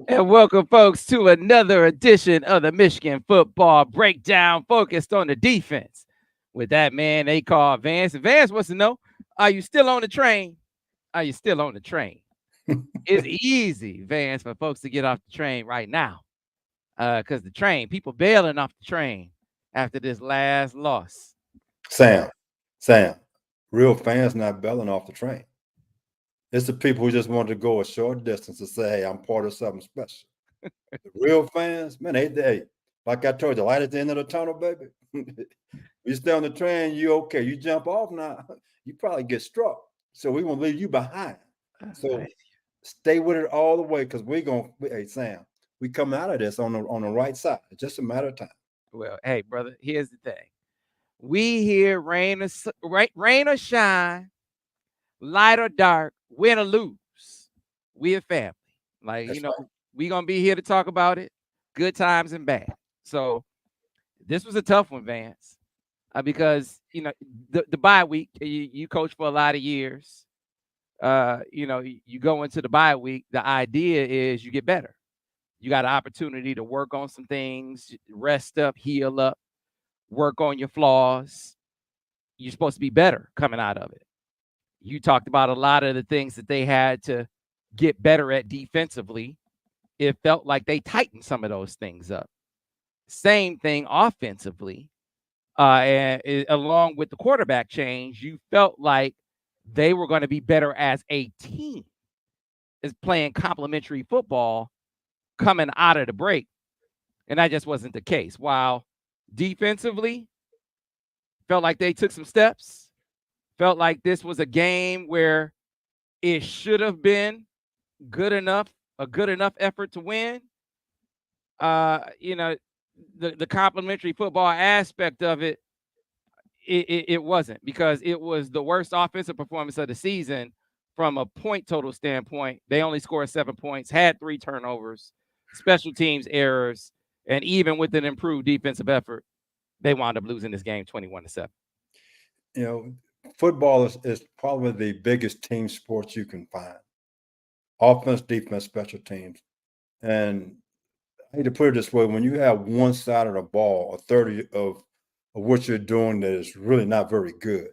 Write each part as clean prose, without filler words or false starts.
And welcome, folks, to another edition of the Michigan Football Breakdown focused on the defense. With that man they call Vance. Vance wants to know, are you still on the train? Are you still on the train? It's easy, Vance, for folks to get off the train right now. Because the train, people bailing off the train after this last loss. Sam, Sam, real fans not bailing off the train. It's the people who just want to go a short distance to say, hey, I'm part of something special. The real fans, man, they like I told you, light at the end of the tunnel, baby. You stay on the train, you okay. You jump off now, you probably get struck. So we won't leave you behind. So stay with it all the way because we're going to, hey, Sam, we come out of this on the right side. It's just a matter of time. Well, hey, brother, here's the thing. We here, rain or shine, light or dark, win or lose, we a family. Like, That's right. we gonna be here to talk about it, good times and bad. So this was a tough one, Vance, because the bye week. You coach for a lot of years. You go into the bye week. The idea is you get better. You got an opportunity to work on some things, rest up, heal up, work on your flaws. You're supposed to be better coming out of it. You talked about a lot of the things that they had to get better at defensively. It felt like they tightened some of those things up. Same thing offensively. Along with the quarterback change, you felt like they were going to be better as a team, is playing complementary football coming out of the break. And that just wasn't the case. While defensively, felt like they took some steps, felt like this was a game where it should have been good enough, a good enough effort to win. You know, the complimentary football aspect of it wasn't, because it was the worst offensive performance of the season from a point total standpoint. They only scored 7 points, had 3 turnovers, special teams errors, and even with an improved defensive effort, they wound up losing this game 21-7. You know, football is probably the biggest team sport you can find. Offense, defense, special teams. And I hate to put it this way, when you have one side of the ball, a 30 of what you're doing that is really not very good,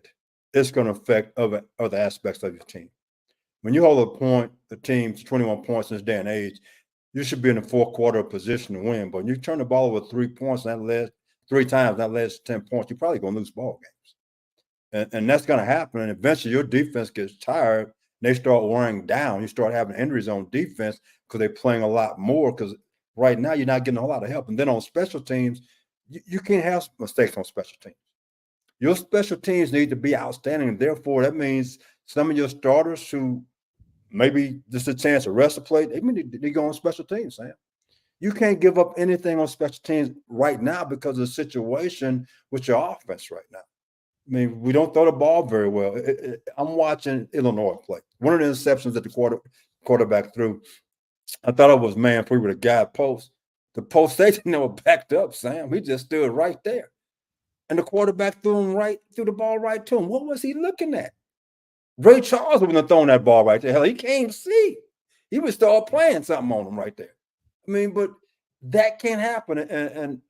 it's going to affect other aspects of your team. When you hold the team to 21 points in this day and age, you should be in the fourth quarter position to win. But when you turn the ball over 3 points, and that last 3 times, that last 10 points, you're probably going to lose ball games. And that's going to happen. And eventually your defense gets tired. And they start wearing down. You start having injuries on defense because they're playing a lot more, because right now you're not getting a whole lot of help. And then on special teams, you can't have mistakes on special teams. Your special teams need to be outstanding. And therefore, that means some of your starters who maybe just a chance to rest a play, they go on special teams, Sam. You can't give up anything on special teams right now because of the situation with your offense right now. I mean, we don't throw the ball very well. I'm watching Illinois play. One of the interceptions that the quarterback threw, I thought it was man free with a guy post. The post safety never backed up, Sam. He just stood right there. And the quarterback threw the ball right to him. What was he looking at? Ray Charles wouldn't have thrown that ball right there. Hell, he can't see. He would start playing something on him right there. I mean, but that can't happen. And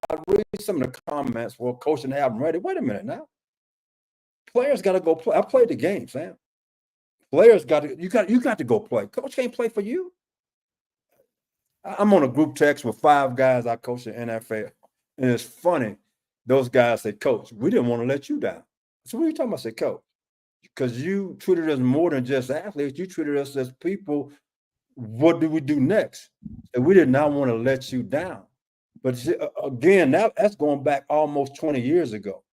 I read some of the comments, well, coach didn't have them ready. Wait a minute now. Players got to go play. I played the game, Sam. Players you got to go play. Coach can't play for you. I'm on a group text with 5 guys I coach in NFL. And it's funny. Those guys say, Coach, we didn't want to let you down. So what are you talking about? I say, Coach, because you treated us more than just athletes. You treated us as people. What do we do next? And we did not want to let you down. But again, that's going back almost 20 years ago.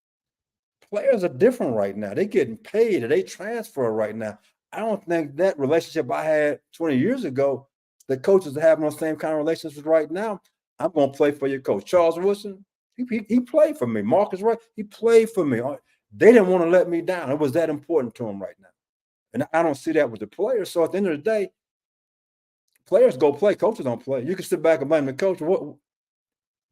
Players are different right now. They're getting paid or they transfer right now. I don't think that relationship I had 20 years ago, the coaches are having those same kind of relationships right now. I'm going to play for your coach. Charles Wilson, he played for me. Marcus Wright, he played for me. They didn't want to let me down. It was that important to them right now. And I don't see that with the players. So at the end of the day, players go play. Coaches don't play. You can sit back and blame the coach. What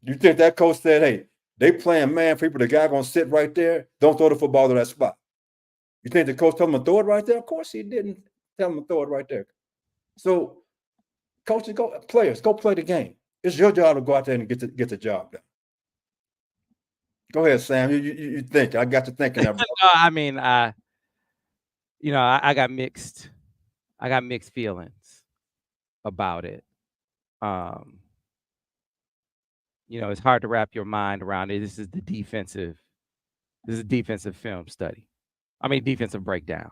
you think that coach said, hey, they playing man for people. The guy going to sit right there. Don't throw the football to that spot. You think the coach told him to throw it right there? Of course he didn't tell him to throw it right there. So Coaches, players, go play the game. It's your job to go out there and get the job done. Go ahead, Sam. You think. I got you thinking that. No, I mean, I got mixed feelings about it. It's hard to wrap your mind around it. This is defensive film study. I mean, defensive breakdown.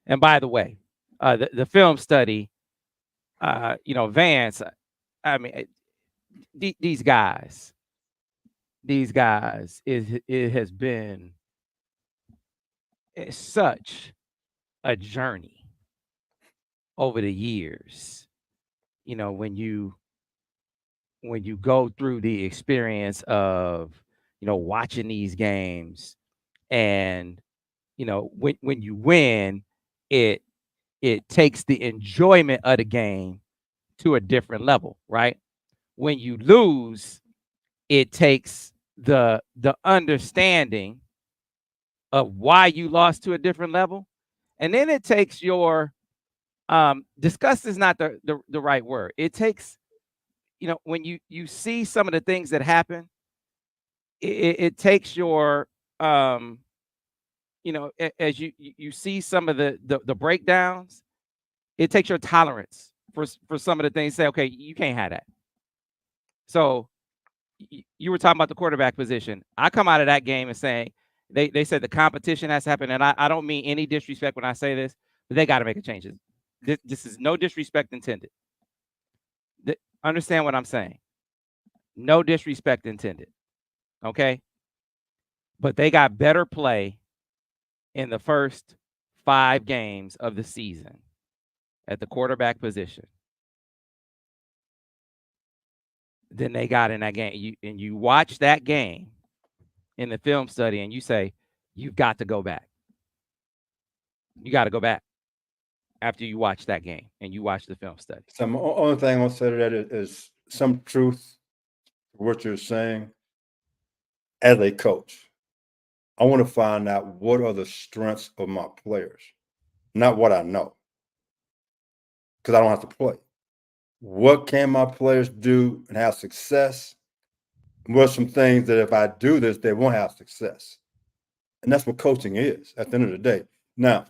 And by the way, the film study, Vance, I mean, these guys, it has been such a journey over the years. When you go through the experience of, watching these games, and when you win, it takes the enjoyment of the game to a different level, right? When you lose, it takes the understanding of why you lost to a different level, and then it takes your disgust is not the right word. It takes, when you see some of the things that happen, it takes your as you see some of the breakdowns, it takes your tolerance for some of the things. Say, okay, you can't have that. So you were talking about the quarterback position. I come out of that game and saying they said the competition has to happen, and I don't mean any disrespect when I say this, but they got to make a change. This is no disrespect intended. Understand what I'm saying? No disrespect intended. Okay, but they got better play in the first 5 games of the season at the quarterback position than they got in that game. You watch that game in the film study and you say, you've got to go back. You got to go back after you watch that game and you watch the film study. Some only thing I'll say to that is some truth to what you're saying. As a coach, I want to find out what are the strengths of my players, not what I know, because I don't have to play. What can my players do and have success? What are some things that if I do this, they won't have success? And that's what coaching is at the end of the day. Now,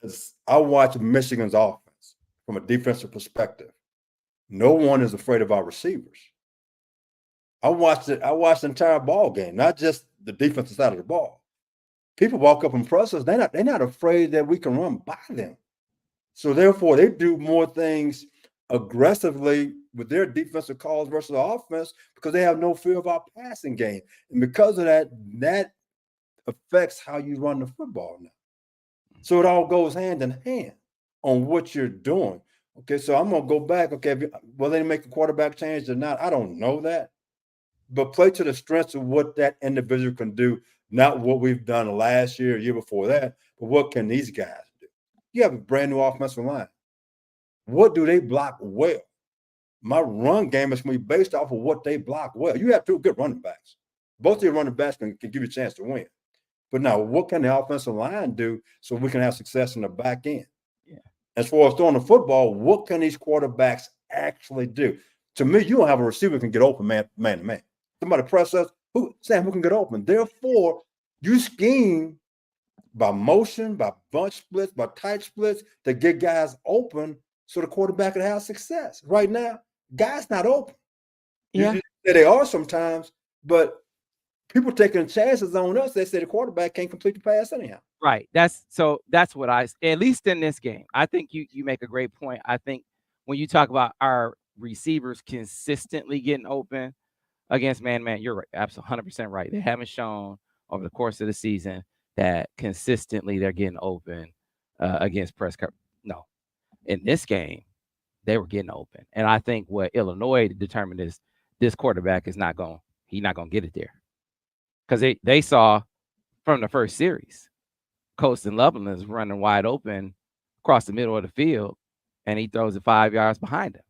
as I watch Michigan's offense from a defensive perspective, no one is afraid of our receivers. I watched the entire ball game, not just the defensive side of the ball. People walk up and press us. They're not afraid that we can run by them. So therefore, they do more things aggressively with their defensive calls versus the offense because they have no fear of our passing game. And because of that, that affects how you run the football now. So it all goes hand in hand on what you're doing. Okay, so I'm going to go back. Okay, will they make a quarterback change or not? I don't know that. But play to the strengths of what that individual can do, not what we've done last year, year before that, but what can these guys do? You have a brand new offensive line. What do they block well? My run game is going to be based off of what they block well. You have 2 good running backs. Both of your running backs can give you a chance to win. But now, what can the offensive line do so we can have success in the back end? Yeah. As far as throwing the football, what can these quarterbacks actually do? To me, you don't have a receiver who can get open man to man. Somebody press us, who can get open? Therefore, you scheme by motion, by bunch splits, by tight splits to get guys open so the quarterback can have success. Right now, guys not open. Yeah. You say they are sometimes, but people taking chances on us. They say the quarterback can't complete the pass anyhow. Right. That's what at least in this game, I think you make a great point. I think when you talk about our receivers consistently getting open against man, you're right. Absolutely 100% right. They haven't shown over the course of the season that consistently they're getting open against press coverage. No. In this game, they were getting open. And I think what Illinois determined is this quarterback he's not going to get it there. Because they saw from the first series, Colston Loveland is running wide open across the middle of the field, and he throws it 5 yards behind him.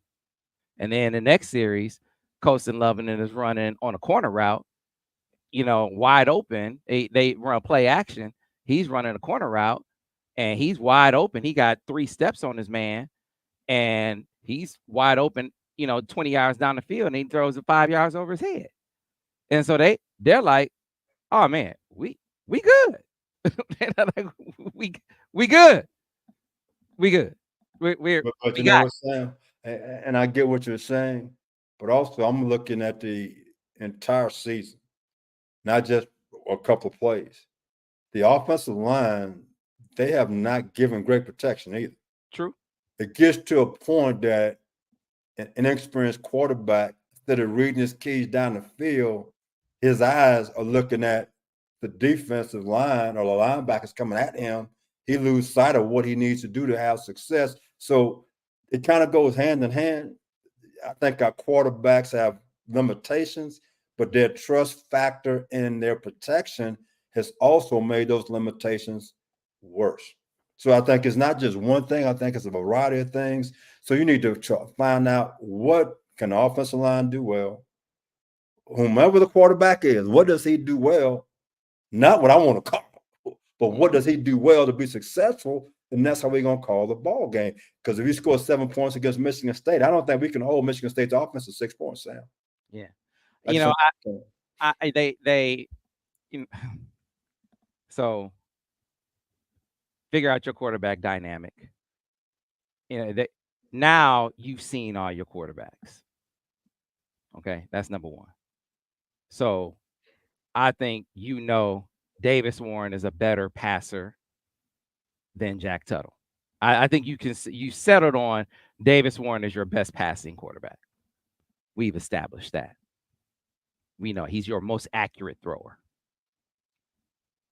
And then the next series, Colston Loveland is running on a corner route, wide open. They run play action. He's running a corner route, and he's wide open. He got 3 steps on his man, and he's wide open 20 yards down the field, and he throws it 5 yards over his head. And so they're like, "Oh man, we good." They're like, "We we good. We good. But We you know got what, Sam? And I get what you're saying, but also I'm looking at the entire season, not just a couple of plays. The offensive line, they have not given great protection either. true." It gets to a point that an inexperienced quarterback, instead of reading his keys down the field, his eyes are looking at the defensive line or the linebackers coming at him. He loses sight of what he needs to do to have success. So it kind of goes hand in hand. I think our quarterbacks have limitations, but their trust factor in their protection has also made those limitations worse. So I think it's not just one thing. I think it's a variety of things. So you need to find out what can the offensive line do well. Whomever the quarterback is, what does he do well? Not what I want to call, but what does he do well to be successful? And that's how we're going to call the ball game. Because if you score 7 points against Michigan State, I don't think we can hold Michigan State's offense to 6 points, Sam. Yeah. I You just know, don't. they you know, so figure out your quarterback dynamic. Now you've seen all your quarterbacks. Okay, that's number one. So I think Davis Warren is a better passer than Jack Tuttle. I think you settled on Davis Warren as your best passing quarterback. We've established that. We know he's your most accurate thrower.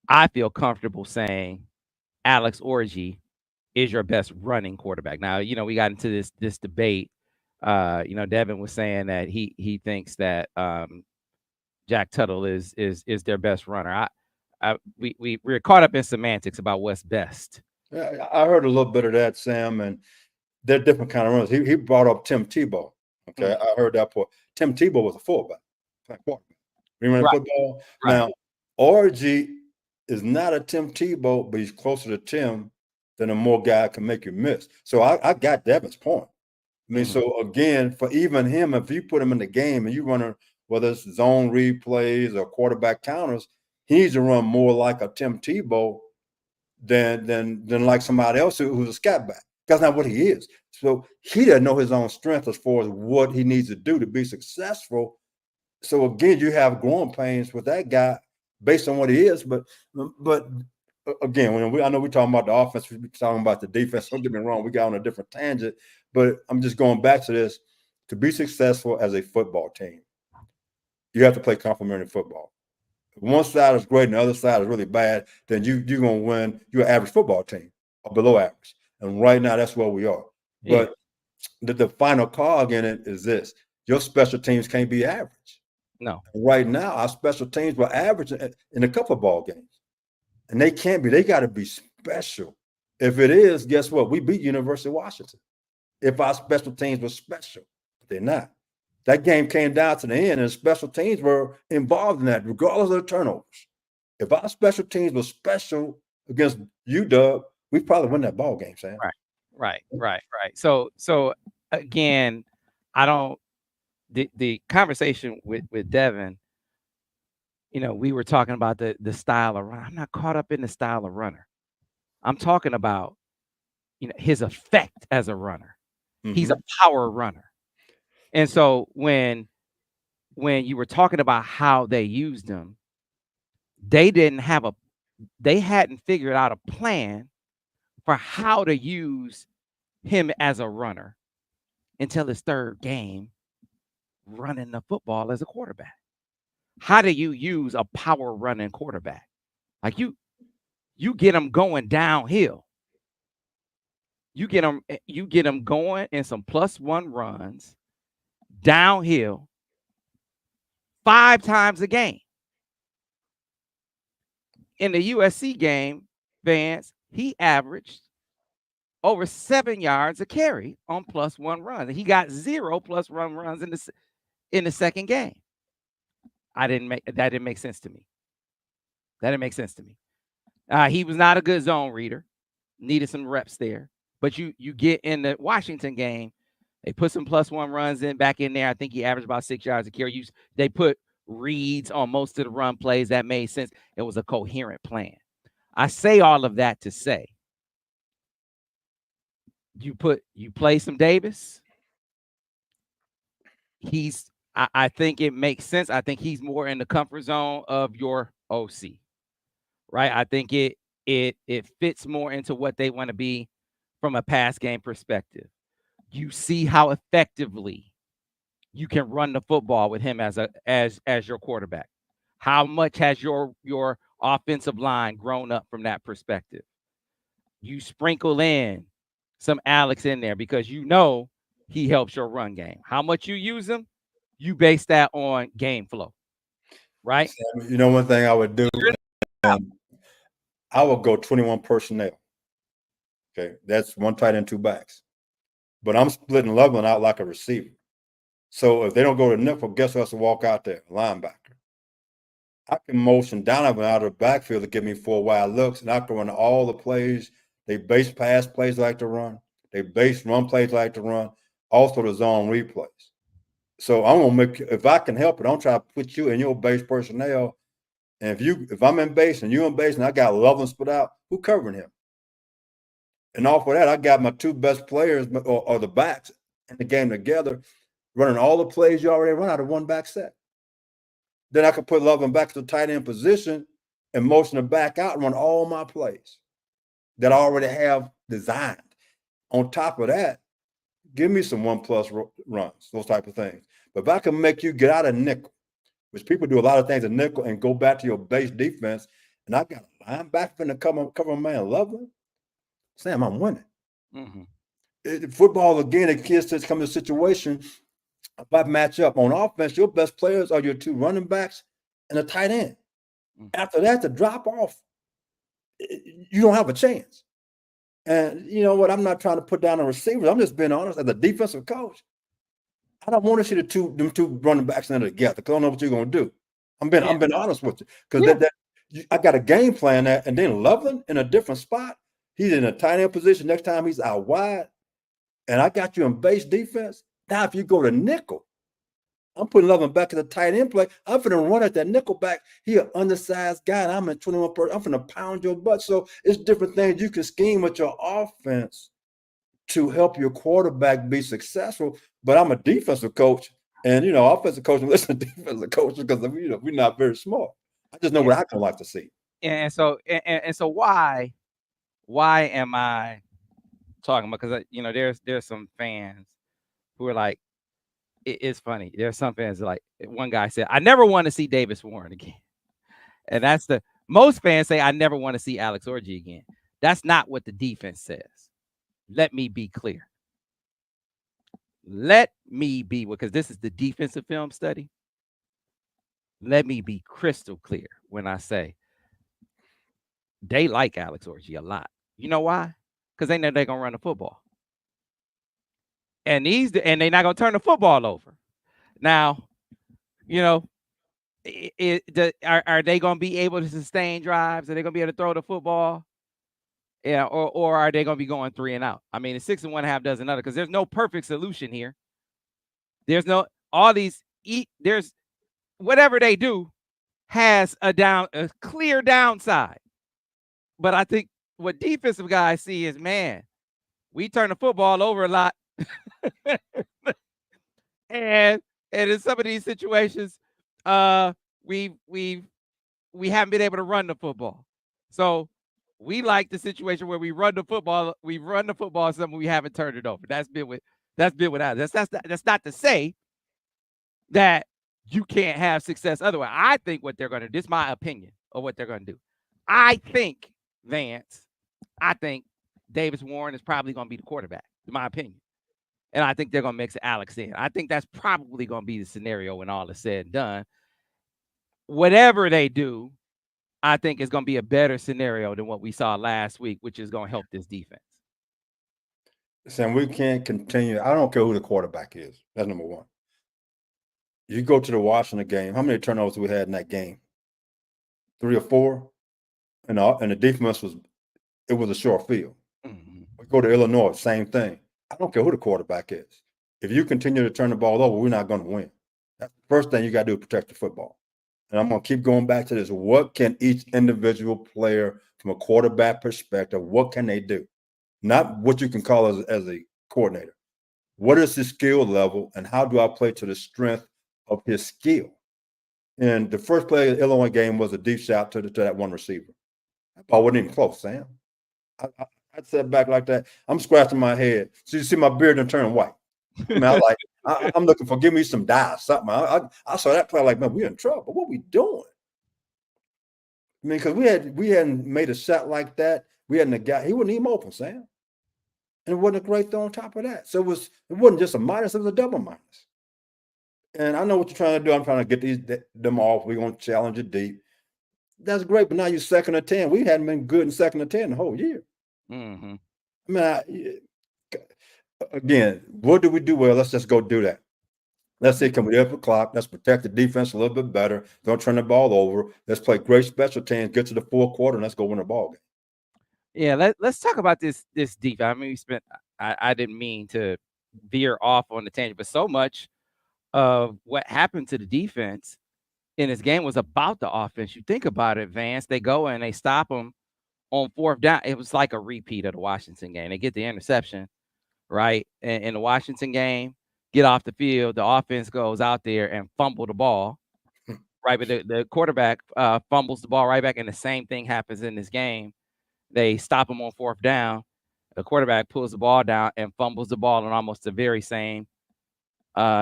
I feel comfortable saying Alex Orji is your best running quarterback. Now, we got into this debate. Devin was saying that he thinks that Jack Tuttle is their best runner. We're caught up in semantics about what's best. Yeah, I heard a little bit of that, Sam, and they're different kind of runners. He brought up Tim Tebow. Okay, Mm. I heard that part. Tim Tebow was a fullback, quarterback. Remember Right, football? right. Now, RG is not a Tim Tebow, but he's closer to Tim than a more guy can make you miss. So I got Devin's point. I mean, Mhm. so again, for even him, if you put him in the game and you run whether it's zone read plays or quarterback counters, he needs to run more like a Tim Tebow than like somebody else who's a scat back. That's not what he is. So he doesn't know his own strength as far as what he needs to do to be successful. So again, you have growing pains with that guy based on what he is. But again, I know we're talking about the offense, we're talking about the defense. Don't get me wrong, we got on a different tangent. But I'm just going back to this. To be successful as a football team, you have to play complementary football. If one side is great and the other side is really bad, then you're going to win. You're an average football team or below average. And right now, that's where we are. Yeah. But the final cog in it is this: your special teams can't be average. No. Right now, our special teams were average in a couple of ball games, and they can't be. They got to be special. If it is, guess what? We beat University of Washington. If our special teams were special, but they're not. That game came down to the end, and special teams were involved in that, regardless of the turnovers. If our special teams were special against UW, we probably win that ball game, Sam. Right. So again, I don't the conversation with Devin, we were talking about the style of runner. I'm not caught up in the style of runner. I'm talking about, his effect as a runner. He's a power runner. And so when you were talking about how they used him, they hadn't figured out a plan for how to use him as a runner until his third game running the football as a quarterback. How do you use a power running quarterback? Like you get him going downhill. You get him going in some +1 runs downhill 5 times a game. In the USC game, Vance, he averaged over 7 yards a carry on +1 runs. He got 0 +1 runs in the second game. That didn't make sense to me. That didn't make sense to me. He was not a good zone reader. Needed some reps there. But you get in the Washington game, They put some +1 runs back in there. I think he averaged about 6 yards a carry. They put reads on most of the run plays. That made sense. It was a coherent plan. I say all of that to say, you play some Davis. I think it makes sense. I think he's more in the comfort zone of your OC, right? I think it fits more into what they want to be from a pass game perspective. You see how effectively you can run the football with him as your quarterback. How much has your offensive line grown up from that perspective? You sprinkle in some Alex in there because he helps your run game. How much you use him, you base that on game flow, right? You know, one thing I would do, I would go 21 personnel. Okay, that's one tight end, two backs. But I'm splitting Loveland out like a receiver. So if they don't go to nickel, guess who has to walk out there? Linebacker. I can motion Donovan out of the backfield to give me 4 wide looks, and I can run all the plays. They base pass plays like to run. They base run plays like to run. Also the zone replays. So I'm gonna make, if I can help it, I'm trying to put you in your base personnel. And if I'm in base and you in base and I got Loveland split out, who covering him? And off of that, I got my 2 best players or the backs in the game together, running all the plays you already run out of one back set. Then I could put Loveland back to the tight end position and motion him back out and run all my plays that I already have designed. On top of that, give me some 1+ runs, those type of things. But if I can make you get out of nickel, which people do a lot of things in nickel, and go back to your base defense, and I got a linebacker in the cover man, Loveland, Sam, I'm winning. Mm-hmm. Football, again, the kids just come to a situation. If I match up on offense, your best players are your 2 running backs and a tight end. Mm-hmm. After that, the drop off, you don't have a chance. And you know what? I'm not trying to put down the receivers. I'm just being honest. As a defensive coach, I don't want to see them two running backs in there together because I don't know what you're going to do. I'm being honest with you because I got a game plan that, and then Loveland in a different spot. He's in a tight end position. Next time he's out wide, and I got you in base defense. Now, if you go to nickel, I'm putting Loveland back in the tight end play. I'm going to run at that nickel back. He an undersized guy, and I'm in 21 I'm going to pound your butt. So it's different things you can scheme with your offense to help your quarterback be successful. But I'm a defensive coach, and offensive coach listen to defensive coaches because we're not very smart. I just know what I can like to see. And so why am I talking about? Because there's some fans who are like, it's funny. There's some fans like, one guy said, I never want to see Davis Warren again. And that's most fans say, I never want to see Alex Orji again. That's not what the defense says. Let me be clear. Because this is the defensive film study. Let me be crystal clear when I say they like Alex Orji a lot. You know why? Because they know they're going to run the football. And they're not going to turn the football over. Now, are they going to be able to sustain drives? Are they going to be able to throw the football? Yeah, or are they going to be going 3 and out? I mean, it's 6 and 1/2 dozen other, because there's no perfect solution here. There's there's whatever they do has a clear downside. But I think what defensive guys see is, man, we turn the football over a lot. and in some of these situations, we haven't been able to run the football. So we like the situation where we run the football. We run the football, something we haven't turned it over. That's been with us. That's not to say that you can't have success otherwise. I think what they're going to do, this is my opinion of what they're going to do. I think, Vance, Davis Warren is probably going to be the quarterback, in my opinion. And I think they're going to mix Alex in. I think that's probably going to be the scenario when all is said and done. Whatever they do, I think it's going to be a better scenario than what we saw last week, which is going to help this defense. Sam, we can't continue. I don't care who the quarterback is. That's number one. You go to the Washington game. How many turnovers we had in that game? 3 or 4, and the defense was a short field. Mm-hmm. We go to Illinois, same thing. I don't care who the quarterback is. If you continue to turn the ball over, we're not going to win. That's the first thing you got to do is protect the football. And I'm going to keep going back to this. What can each individual player, from a quarterback perspective, what can they do? Not what you can call as a coordinator. What is his skill level, and how do I play to the strength of his skill? And the first play of the Illinois game was a deep shot to that one receiver. That ball wasn't even close, Sam. I sat back like that. I'm scratching my head. So you see my beard and turn white. I mean, I'm looking for, give me some dye, something. I saw that play like, man, we're in trouble. What we doing? I mean, because we hadn't made a shot like that. We hadn't a guy. He wasn't even open, Sam. And it wasn't a great throw on top of that. So it wasn't just a minus, it was a double minus. And I know what you're trying to do. I'm trying to get them off. We're going to challenge it deep. That's great, but now you're second or 10. We hadn't been good in second or 10 the whole year. Mm-hmm. I mean, again, what do we do well? Let's just go do that. Let's see, can we up the clock? Let's protect the defense a little bit better. Don't turn the ball over. Let's play great special teams, get to the fourth quarter, and let's go win the ball game. Yeah, let's talk about this defense. I mean, I didn't mean to veer off on the tangent, but so much of what happened to the defense in this game was about the offense. You think about it, Vance. They go and they stop them on fourth down. It was like a repeat of the Washington game. They get the interception, right? In the Washington game, get off the field. The offense goes out there and fumble the ball, right? But the quarterback fumbles the ball right back, and the same thing happens in this game. They stop him on fourth down. The quarterback pulls the ball down and fumbles the ball in almost the very same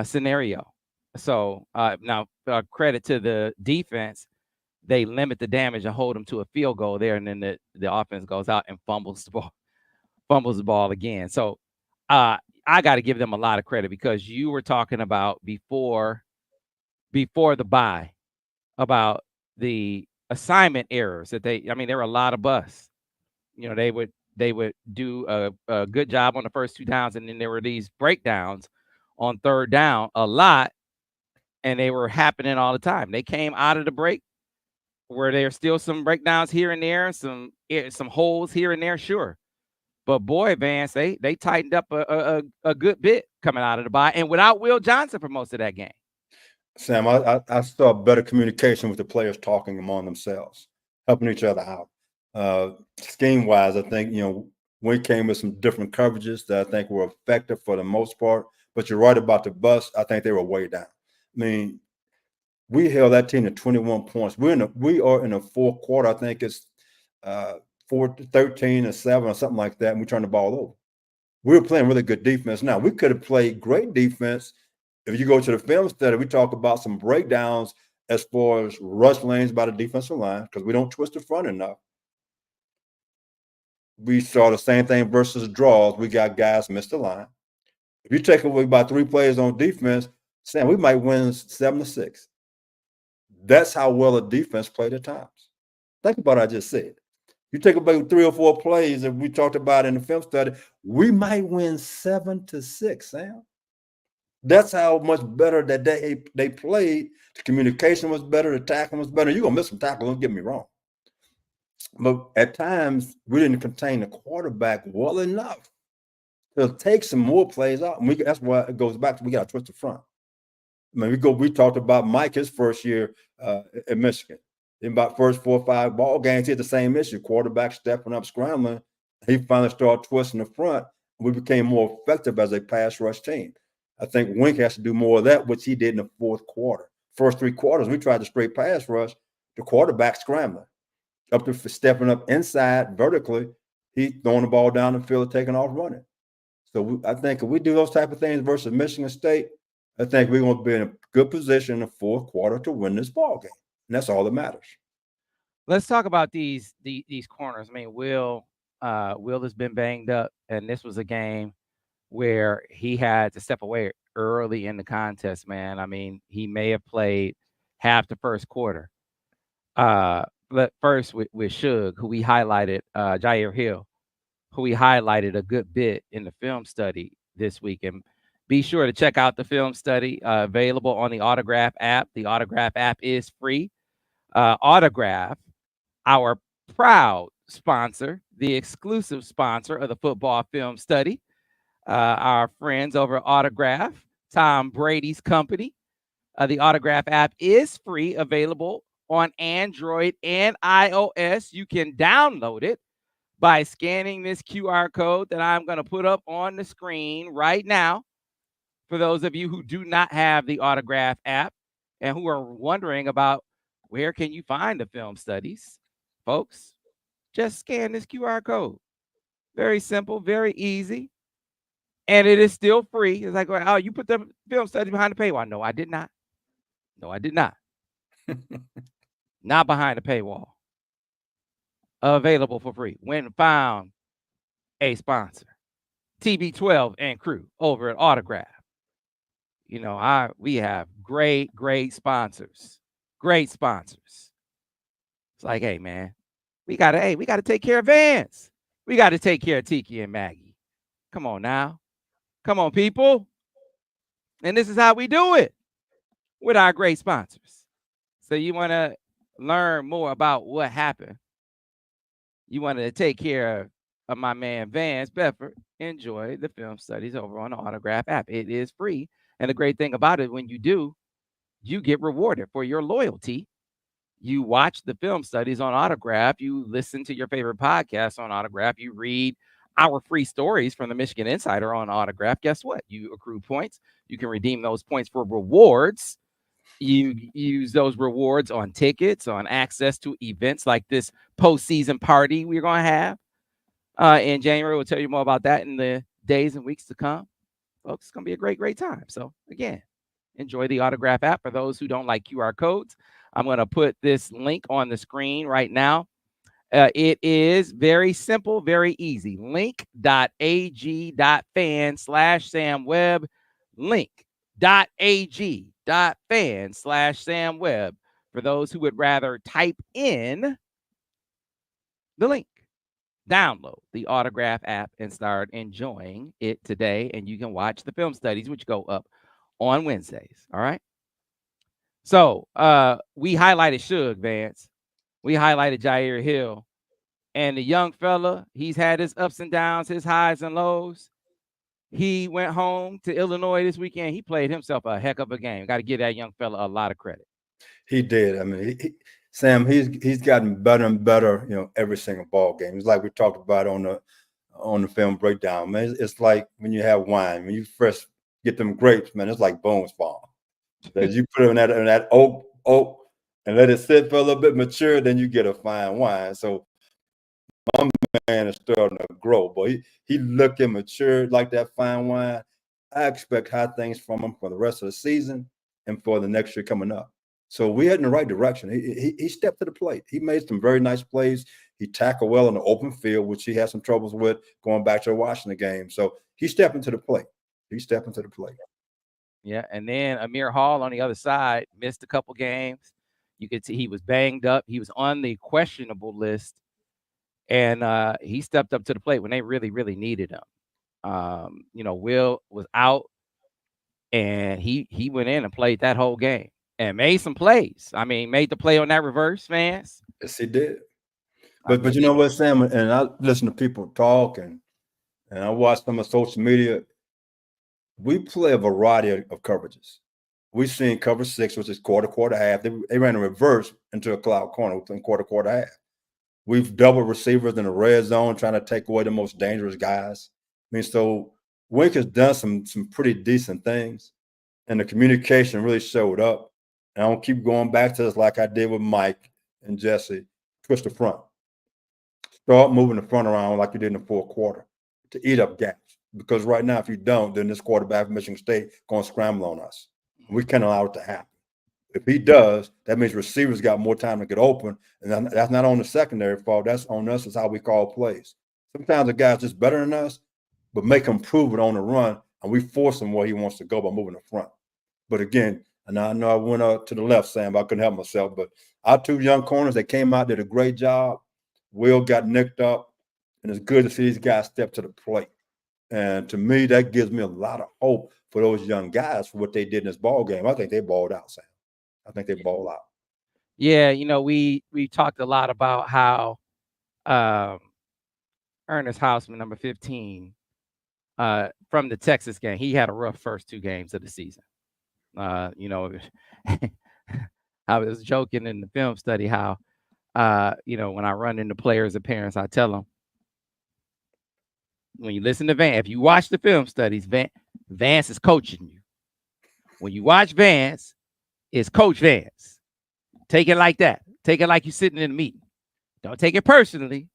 scenario. So now, credit to the defense, they limit the damage and hold them to a field goal there, and then the offense goes out and fumbles the ball again. So I got to give them a lot of credit, because you were talking about before the bye about the assignment errors that I mean, there were a lot of busts. You know, they would do a good job on the first two downs, and then there were these breakdowns on third down a lot, and they were happening all the time. They came out of the break where there's still some breakdowns here and there, some holes here and there, sure. But boy, Vance, they tightened up a good bit coming out of the bye, and without Will Johnson for most of that game. Sam, I saw better communication with the players talking among themselves, helping each other out. Scheme wise, I think, we came with some different coverages that I think were effective for the most part. But you're right about the bust. I think they were way down. I mean, we held that team to 21 points. We are in the fourth quarter. I think it's 13-7 or something like that, and we turned the ball over. We were playing really good defense. Now, we could have played great defense. If you go to the film study, we talk about some breakdowns as far as rush lanes by the defensive line, because we don't twist the front enough. We saw the same thing versus draws. We got guys miss the line. If you take away about 3 plays on defense, Sam, we might win 7-6. That's how well a defense played at times. Think about what I just said. You take about 3 or 4 plays that we talked about in the film study, we might win 7-6, Sam. That's how much better that they played. The communication was better. The tackling was better. You're going to miss some tackles, don't get me wrong. But at times, we didn't contain the quarterback well enough to take some more plays out. And that's why it goes back to, we got to twist the front. I mean, we talked about Mike his first year at Michigan. In about first 4 or 5 ball games, he had the same issue. Quarterback stepping up, scrambling. He finally started twisting the front. We became more effective as a pass rush team. I think Wink has to do more of that, which he did in the fourth quarter. First 3 quarters, we tried to straight pass rush. The quarterback scrambling, up to stepping up inside vertically. He throwing the ball down the field, taking off running. So I think if we do those type of things versus Michigan State, I think we're going to be in a good position in the fourth quarter to win this ball game, and that's all that matters. Let's talk about these corners. I mean, Will has been banged up, and this was a game where he had to step away early in the contest, man. I mean, he may have played half the first quarter. But first with Suge, who we highlighted, Jair Hill, who we highlighted a good bit in the film study this week. And be sure to check out the film study, available on the Autograph app. The Autograph app is free. Autograph, our proud sponsor, the exclusive sponsor of the football film study. our friends over at Autograph, Tom Brady's company. The Autograph app is free, available on Android and iOS. You can download it by scanning this QR code that I'm going to put up on the screen right now. For those of you who do not have the Autograph app and who are wondering about where can you find the film studies, folks, just scan this QR code. Very simple, very easy, and it is still free. It's like, oh, you put the film studies behind the paywall. No, I did not. No, I did not. Not behind the paywall. Available for free. When found a sponsor. TB12 and crew over at Autograph. We have great sponsors. Great sponsors. It's like, hey man, we gotta take care of Vance. We gotta take care of Tiki and Maggie. Come on now. Come on, people. And this is how we do it with our great sponsors. So you want to learn more about what happened. You wanted to take care of my man Vance Bedford. Enjoy the film studies over on the Autograph app. It is free. And the great thing about it, when you do, you get rewarded for your loyalty. You watch the film studies on Autograph. You listen to your favorite podcasts on Autograph. You read our free stories from the Michigan Insider on Autograph. Guess what? You accrue points. You can redeem those points for rewards. You use those rewards on tickets, on access to events like this postseason party we're going to have in January. We'll tell you more about that in the days and weeks to come. Folks, it's going to be a great time. So, again, enjoy the Autograph app. For those who don't like QR codes, I'm going to put this link on the screen right now. It is very simple, very easy. Link.ag.fan/Sam Webb. Link.ag.fan/Sam Webb. For those who would rather type in the link, download the Autograph app and start enjoying it today. And you can watch the film studies, which go up on Wednesdays. All right. So we highlighted Suge, Vance. We highlighted Jair Hill. And the young fella, he's had his ups and downs, his highs and lows. He went home to Illinois this weekend. He played himself a heck of a game. Got to give that young fella a lot of credit. He did. I mean, Sam, he's gotten better and better, every single ball game. It's like we talked about on the film breakdown. Man, it's like when you have wine. When you first get them grapes, man, it's like bones fall. As you put it in that oak, and let it sit for a little bit, mature, then you get a fine wine. So my man is starting to grow, but he looking mature like that fine wine. I expect high things from him for the rest of the season and for the next year coming up. So we head in the right direction. He stepped to the plate. He made some very nice plays. He tackled well in the open field, which he had some troubles with going back to the Washington game. So he stepped into the plate. Yeah, and then Amir Hall on the other side missed a couple games. You could see he was banged up. He was on the questionable list, and he stepped up to the plate when they really needed him. Will was out, and he went in and played that whole game and made some plays. I mean, made the play on that reverse, Vance. Yes, he did. I But mean, you know what, Sam? And I listen to people talk, and I watch some of social media. We play a variety of coverages. We've seen cover 6, which is quarter, half. They ran a reverse into a cloud corner within quarter, half. We've doubled receivers in the red zone, trying to take away the most dangerous guys. I mean, so Wink has done some pretty decent things, and the communication really showed up. And I don't keep going back to this like I did with Mike and Jesse. Twist the front. Start moving the front around like you did in the fourth quarter to eat up gaps. Because right now, if you don't, then this quarterback from Michigan State going to scramble on us. We can't allow it to happen. If he does, that means receivers got more time to get open, and that's not on the secondary fault. That's on us. Is how we call plays. Sometimes a guy's just better than us, but make him prove it on the run, and we force him where he wants to go by moving the front. But again, and I know I went to the left, Sam, but I couldn't help myself. But our two young corners that came out did a great job. Will got nicked up, and it's good to see these guys step to the plate. And to me, that gives me a lot of hope for those young guys for what they did in this ball game. I think they balled out, Sam. I think they balled out. Yeah, we talked a lot about how Ernest Hausman, number 15, from the Texas game. He had a rough first 2 games of the season. You know, I was joking in the film study how, you know, when I run into players and parents, I tell them, when you listen to Vance, if you watch the film studies, Vance is coaching you. When you watch Vance, it's Coach Vance. Take it like that. Take it like you're sitting in a meeting. Don't take it personally.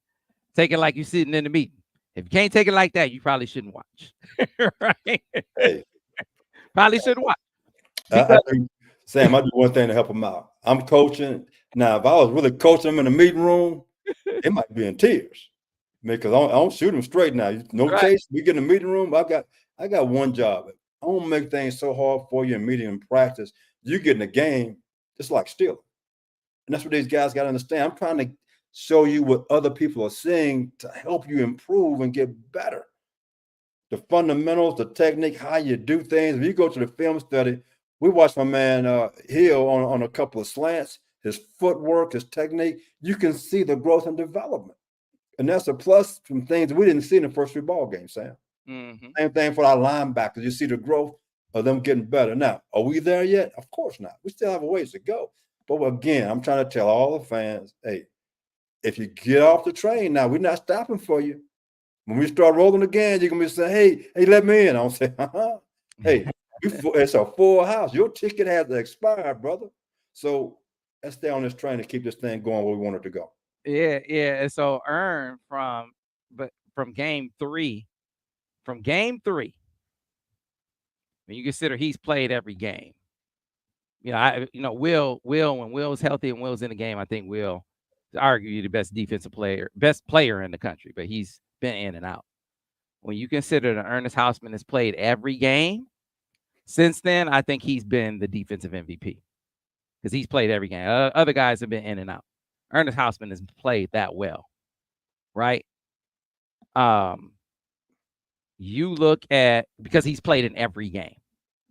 Take it like you're sitting in a meeting. If you can't take it like that, you probably shouldn't watch. Right? Hey, Probably shouldn't watch. I Because do, Sam, I do one thing to help them out. I'm coaching. Now, if I was really coaching them in the meeting room, it might be in tears. Because I don't shoot them straight now. No right. chase. We get in the meeting room. I got one job. I don't make things so hard for you in meeting and practice. You get in the game, it's like stealing. And that's what these guys got to understand. I'm trying to show you what other people are seeing to help you improve and get better. The fundamentals, the technique, how you do things. If you go to the film study, we watched my man Hill on a couple of slants, his footwork, his technique. You can see the growth and development. And that's a plus from things we didn't see in the first 3 ball games, Sam. Mm-hmm. Same thing for our linebackers. You see the growth of them getting better. Now, are we there yet? Of course not. We still have a ways to go. But again, I'm trying to tell all the fans, hey, if you get off the train now, we're not stopping for you. When we start rolling again, you're gonna be saying, hey, let me in. I'm saying, hey, it's a full house. Your ticket has expired, brother. So let's stay on this train and keep this thing going where we want it to go. Yeah, yeah. And so earn from game 3, when you consider he's played every game. Will when Will's healthy and Will's in the game, I think Will is arguably the best player in the country, but he's been in and out. When you consider that Ernest Hausman has played every game since then, I think he's been the defensive MVP because he's played every game. Other guys have been in and out. Ernest Hausman has played that well, right? You look at, because he's played in every game.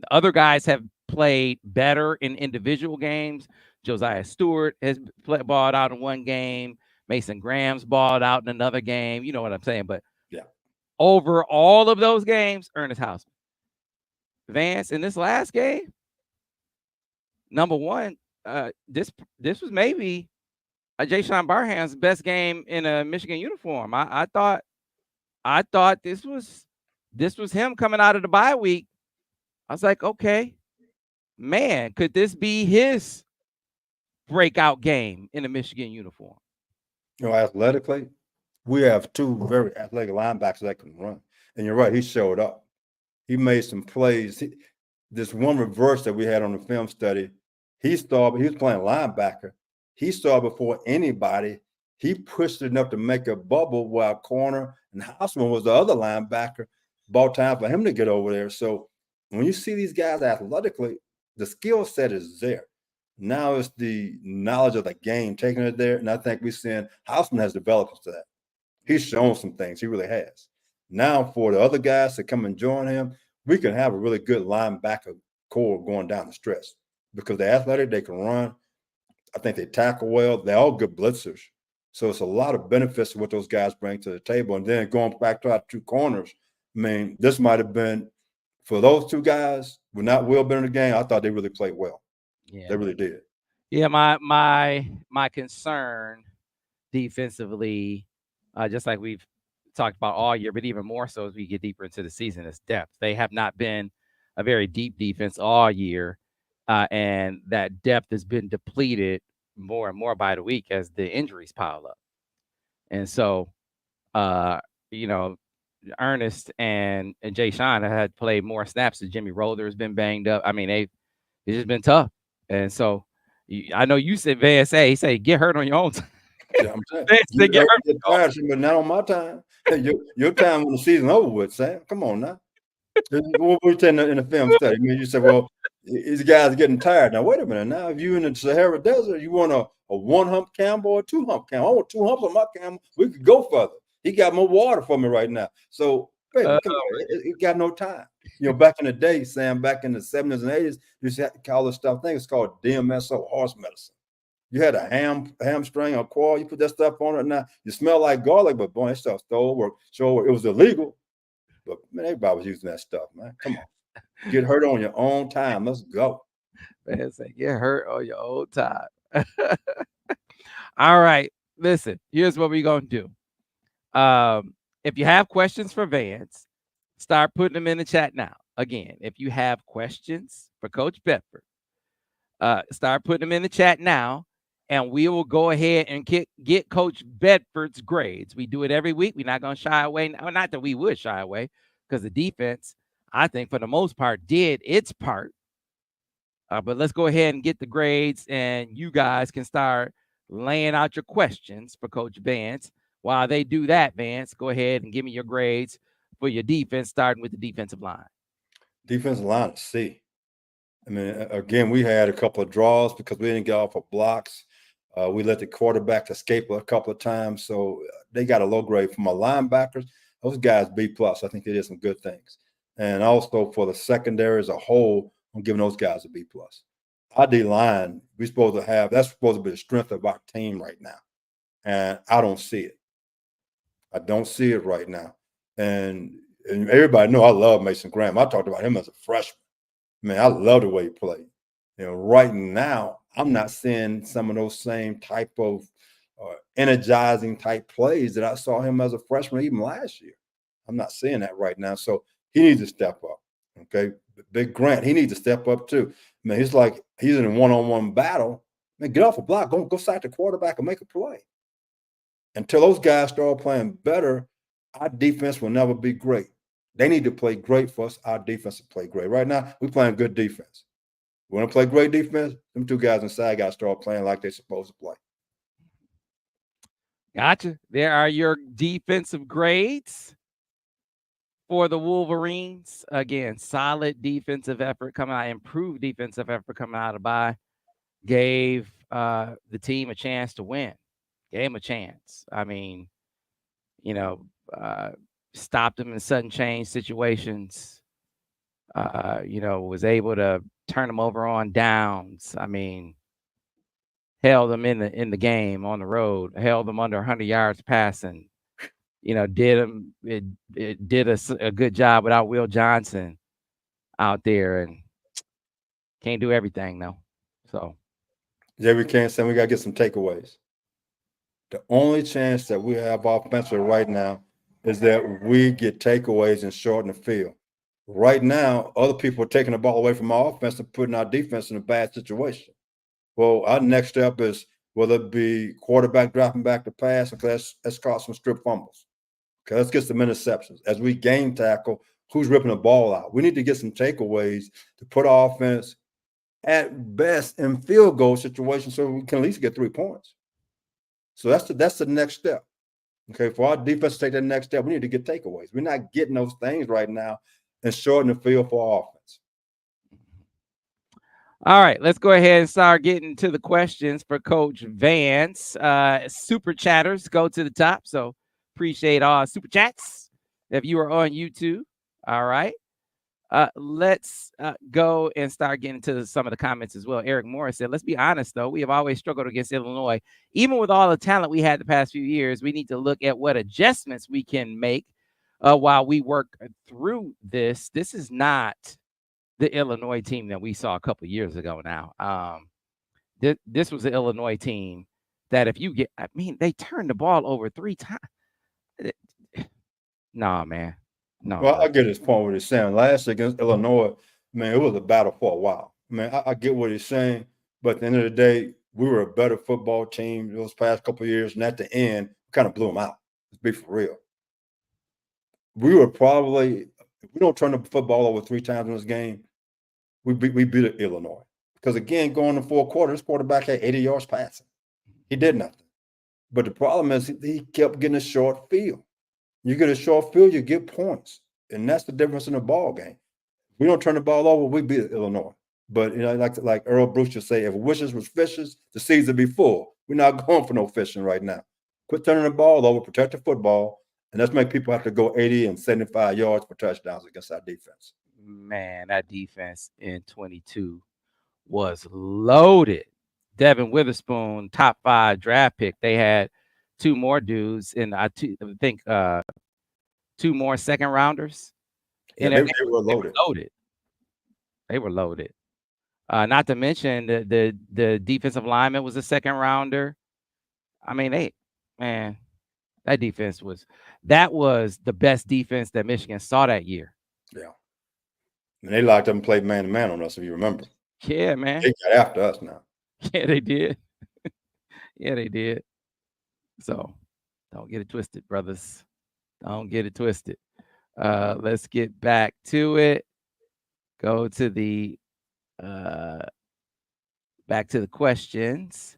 The other guys have played better in individual games. Josiah Stewart has balled out in one game. Mason Graham's balled out in another game. You know what I'm saying? But yeah, over all of those games, Ernest Hausman. Vance, in this last game, number one, this was maybe Jay Sean Barham's best game in a Michigan uniform. I thought this was him coming out of the bye week. I was like, okay, man, could this be his breakout game in a Michigan uniform? Athletically, we have 2 very athletic linebackers that can run. And you're right, he showed up. He made some plays. This one reverse that we had on the film study, he was playing linebacker. He saw before anybody. He pushed it enough to make a bubble while corner and Hausman was the other linebacker. Ball time for him to get over there. So when you see these guys athletically, the skill set is there. Now it's the knowledge of the game taking it there. And I think we're seeing Hausman has developed to that. He's shown some things. He really has. Now for the other guys to come and join him, we can have a really good linebacker core going down the stretch because they're athletic, they can run. I think they tackle well. They're all good blitzers. So it's a lot of benefits to what those guys bring to the table. And then going back to our 2 corners, I mean, this might have been, for those 2 guys, with not Will been in the game, I thought they really played well. Yeah, they really did. Yeah, my concern defensively, just like we've talked about all year, but even more so as we get deeper into the season, is depth. They have not been a very deep defense all year, and that depth has been depleted more and more by the week as the injuries pile up. And so, uh, you know, Ernest and Jay Sean have had played more snaps. And Jimmy Roller has been banged up. I mean, it's just been tough. And so, I know you said Vance, he said get hurt on your own time. Yeah, I'm saying. You get tired, but not on my time. Your time when the season over with, Sam. Come on now. What we saying in the film study? I mean, you said, well, these guys are getting tired. Now, wait a minute. Now, if you in the Sahara Desert, you want a 1-hump camel or a 2-hump camel? I want 2 humps on my camel. We could go further. He got more water for me right now. So, baby, come on. It got no time. Back in the day, Sam, back in the 70s and 80s, you used to have to call this stuff. I think it's called DMSO, horse medicine. You had a hamstring or quad, you put that stuff on it. Now, you smell like garlic, but boy, that stuff still work. So it was illegal. But man, everybody was using that stuff, man. Come on, get hurt on your own time. Let's go. Man, say get hurt on your own time. All right. Listen, here's what we're gonna do. If you have questions for Vance, start putting them in the chat now. Again, if you have questions for Coach Bedford, start putting them in the chat now, and we will go ahead and get Coach Bedford's grades. We do it every week. We're not going to shy away. Not that we would shy away, because the defense, I think, for the most part, did its part. But let's go ahead and get the grades, and you guys can start laying out your questions for Coach Vance. While they do that, Vance, go ahead and give me your grades for your defense, starting with the defensive line. Defensive line is C. I mean, again, we had a couple of draws because we didn't get off of blocks. We let the quarterback escape a couple of times, so they got a low grade. For my linebackers, those guys B plus. I think they did some good things, and also for the secondary as a whole, I'm giving those guys a B plus. Our D line, we're supposed to have. That's supposed to be the strength of our team right now, and I don't see it. I don't see it right now, and everybody know I love Mason Graham. I talked about him as a freshman. Man, I love the way he played. Right now, I'm not seeing some of those same type of energizing type plays that I saw him as a freshman even last year. I'm not seeing that right now. So he needs to step up. Okay. Big Grant, he needs to step up too. Man, he's like he's in a one-on-one battle. Man, get off a block, go sack the quarterback and make a play. Until those guys start playing better, our defense will never be great. They need to play great for us. Our defense to play great. Right now, we're playing good defense. We want to play great defense. Them two guys inside got to start playing like they're supposed to play. Gotcha. There are your defensive grades for the Wolverines. Again, solid defensive effort coming out, improved defensive effort coming out of bye. Gave the team a chance to win. Gave them a chance. I mean, stopped them in sudden change situations. Was able to turn them over on downs. I mean, held them in the game on the road. Held them under 100 yards passing. It did a good job without Will Johnson out there, and can't do everything though. So yeah, we can't say we got to get some takeaways. The only chance that we have offensively right now is that we get takeaways and shorten the field. Right now, other people are taking the ball away from our offense and putting our defense in a bad situation. Well, our next step is whether it be quarterback dropping back to pass, or let's cause some strip fumbles. Okay, let's get some interceptions. As we game tackle, who's ripping the ball out? We need to get some takeaways to put our offense at best in field goal situations so we can at least get 3 points. So that's the next step. Okay, for our defense to take that next step, we need to get takeaways. We're not getting those things right now and shorten the field for our offense. All right, let's go ahead and start getting to the questions for Coach Vance. Super chatters go to the top, so appreciate all super chats if you are on YouTube. All right, let's go and start getting to some of the comments as well. Eric Morris said, let's be honest, though. We have always struggled against Illinois. Even with all the talent we had the past few years, we need to look at what adjustments we can make while we work through this. This is not the Illinois team that we saw a couple of years ago now. This was the Illinois team that if you get, I mean, they turned the ball over 3 times. Nah, man. No. Well, I get his point with he's saying. Last year against Illinois, man, it was a battle for a while. I get what he's saying, but at the end of the day, we were a better football team those past couple of years, and at the end, we kind of blew them out. Let's be for real. We were probably, if we don't turn the football over 3 times in this game, we beat Illinois. Because again, going to 4 quarters, quarterback had 80 yards passing. He did nothing. But the problem is he kept getting a short field. You get a short field, you get points. And that's the difference in the ball game. We don't turn the ball over, we beat Illinois. But like Earl Bruce used say, if wishes was fishes, the seas would be full. We're not going for no fishing right now. Quit turning the ball over, protect the football, and let's make people have to go 80 and 75 yards for touchdowns against our defense. Man, that defense in 22 was loaded. Devin Witherspoon, top 5 draft pick. They had 2 more dudes, and I think 2 more second rounders Yeah, and they were they were loaded. loaded. They were loaded. Not to mention the defensive lineman was a second rounder. I mean, man, that defense was the best defense that Michigan saw that year. Yeah. And they locked up and played man to man on us, if you remember. Yeah, man. They got after us now. Yeah, they did. Yeah, they did. So don't get it twisted, brothers. Don't get it twisted. Let's get back to it. Go to the uh back to the questions.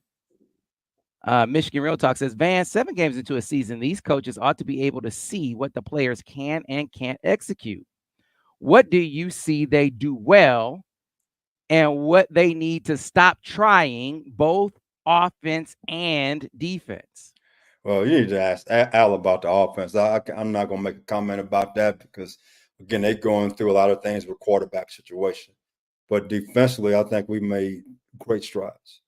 Michigan Real Talk says, Vance, 7 games into a season, these coaches ought to be able to see what the players can and can't execute. What do you see they do well and what they need to stop trying, both offense and defense? Well, you need to ask Al about the offense. I'm not going to make a comment about that because, again, they're going through a lot of things with quarterback situation. But defensively, I think we made great strides.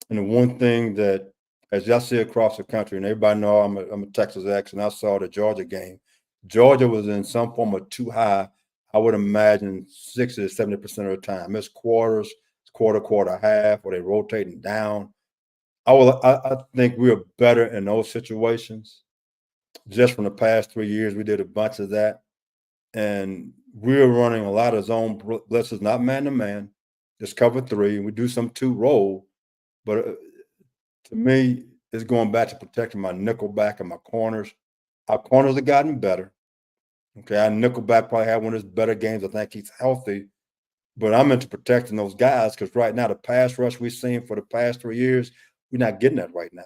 And the one thing that, as y'all see across the country, and everybody know I'm a Texas ex, and I saw the Georgia game. Georgia was in some form of too high. I would imagine 60 to 70% of the time. It's quarters, it's quarter, half, or they rotating down. I think we're better in those situations. Just from the past 3 years, we did a bunch of that, and we're running a lot of zone blitzes, not man to man, just cover 3. We do some 2 roll, but to me, it's going back to protecting my nickel back and my corners. Our corners have gotten better. Okay, our nickel back probably had one of his better games. I think he's healthy, but I'm into protecting those guys because right now the pass rush we've seen for the past 3 years, we're not getting that right now.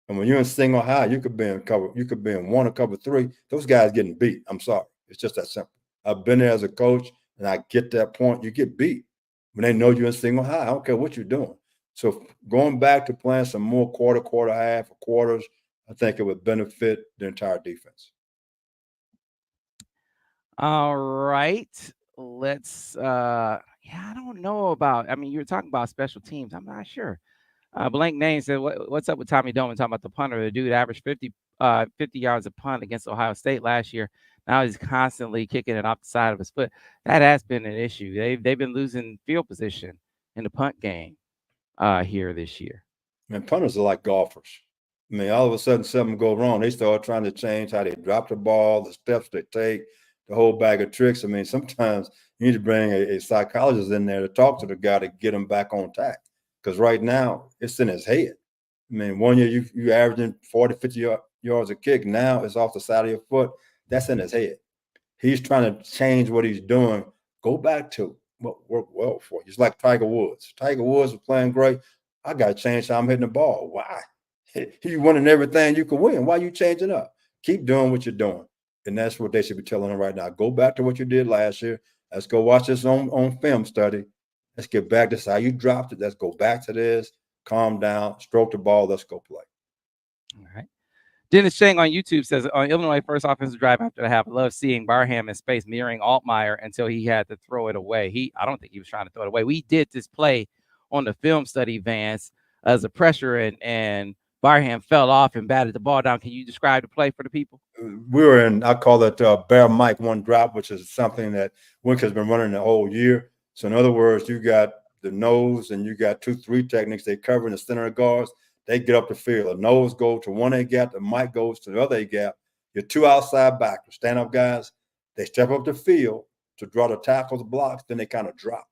And when you're in single high, you could be in cover. You could be in 1 or cover 3. Those guys getting beat. I'm sorry, it's just that simple. I've been there as a coach, and I get that point. You get beat when they know you're in single high. I don't care what you're doing. So going back to playing some more quarter, half, or quarters, I think it would benefit the entire defense. All right. Let's I don't know about, I mean, you're talking about special teams. I'm not sure. Blank Name said, what's up with Tommy Doman talking about the punter? The dude averaged 50 yards a punt against Ohio State last year. Now he's constantly kicking it off the side of his foot. That has been an issue. They've been losing field position in the punt game here this year. And punters are like golfers. I mean, all of a sudden something go wrong. They start trying to change how they drop the ball, the steps they take, the whole bag of tricks. I mean, sometimes you need to bring a psychologist in there to talk to the guy to get him back on track. Because right now it's in his head. I mean, one year you averaging 40, 50 yards a kick. Now it's off the side of your foot. That's in his head. He's trying to change what he's doing. Go back to what worked well for you. It's like Tiger Woods. Tiger Woods was playing great. I got to change how I'm hitting the ball. Why? He's winning everything you can win. Why are you changing up? Keep doing what you're doing. And that's what they should be telling him right now. Go back to what you did last year. Let's go watch this on film study. Let's get back. This is how you dropped it. Let's go back to this. Calm down. Stroke the ball. Let's go play. All right. Dennis Chang on YouTube says, on Illinois' first offensive drive after the half, I love seeing Barham in space mirroring Altmaier until he had to throw it away. I don't think he was trying to throw it away. We did this play on the film study, Vance, as a pressure, and Barham fell off and batted the ball down. Can you describe the play for the people? We were in, I call it bare mic one drop, which is something that Wink has been running the whole year. So in other words, you got the nose and you got 2-3 techniques. They cover in the center of guards. They get up the field. The nose goes to one A gap. The mic goes to the other A gap. Your 2 outside backers, stand-up guys, they step up the field to draw the tackles, blocks, then they kind of drop.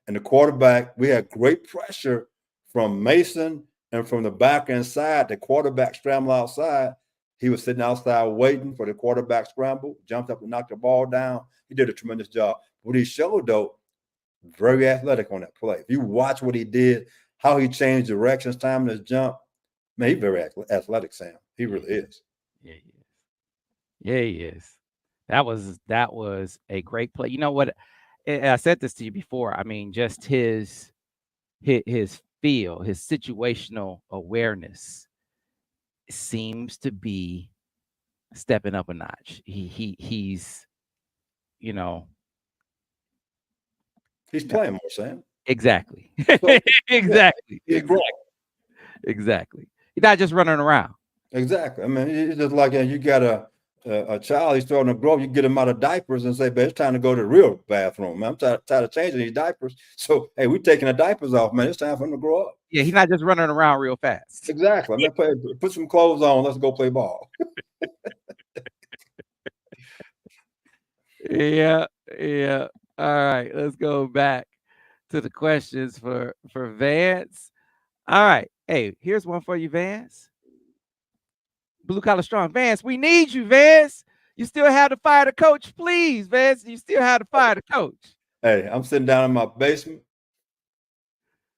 And the quarterback, we had great pressure from Mason and from the back inside. The quarterback scrambled outside. He was sitting outside waiting for the quarterback scramble, jumped up and knocked the ball down. He did a tremendous job. What he showed, though, very athletic on that play. If you watch what he did, how he changed directions, timing his jump, man, he's very athletic, Sam. He really is. Yeah, he is. Yeah, he is. That was a great play. You know what? I said this to you before. I mean, just his feel, his situational awareness seems to be stepping up a notch. He's, you know, He's playing more, Sam. exactly. So, Exactly. he's growing. Exactly. He's not just running around. Exactly. I mean, it's just like you got a child, he's starting to grow, you get him out of diapers and say, "Man, it's time to go to the real bathroom, man. I'm tired of changing these diapers. So, hey, we're taking the diapers off, man. It's time for him to grow up." Yeah, he's not just running around real fast. Exactly. Man, put some clothes on. Let's go play ball. Yeah, yeah. All right, let's go back to the questions for Vance. All right. Hey, here's one for you, Vance. Blue collar strong. Vance, we need you, Vance. You still have to fire the coach, please, Vance. You still have to fire the coach. Hey, I'm sitting down in my basement.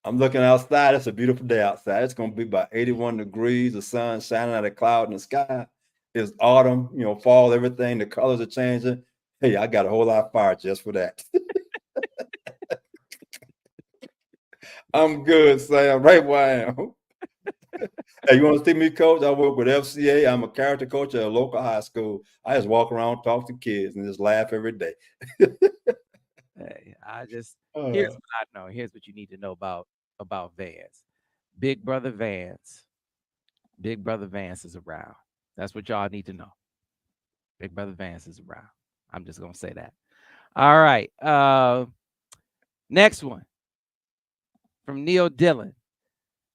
I'm looking outside. It's a beautiful day outside. It's going to be about 81 degrees. The sun shining out of cloud in the sky. It's autumn, fall, everything. The colors are changing. Hey, I got a whole lot of fire just for that. I'm good, Sam. Right where I am. Hey, you want to see me coach? I work with FCA. I'm a character coach at a local high school. I just walk around, talk to kids, and just laugh every day. Hey, here's what I know. Here's what you need to know about Vance. Big brother Vance. Big brother Vance is around. That's what y'all need to know. Big brother Vance is around. I'm just gonna say that. All right. Next one from Neil Dillon.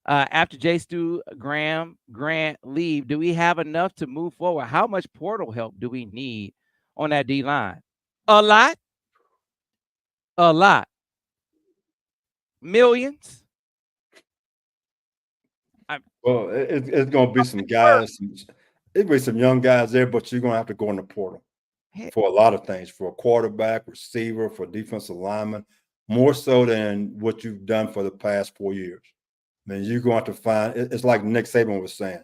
After J. Stu, Graham, Grant leave, do we have enough to move forward? How much portal help do we need on that D line? A lot. A lot. Millions. Well, it's going to be some guys. It'll be some young guys there, but you're going to have to go in the portal for a lot of things, for a quarterback, receiver, for defensive lineman, more so than what you've done for the past 4 years. I mean, you're going to find it's like Nick Saban was saying.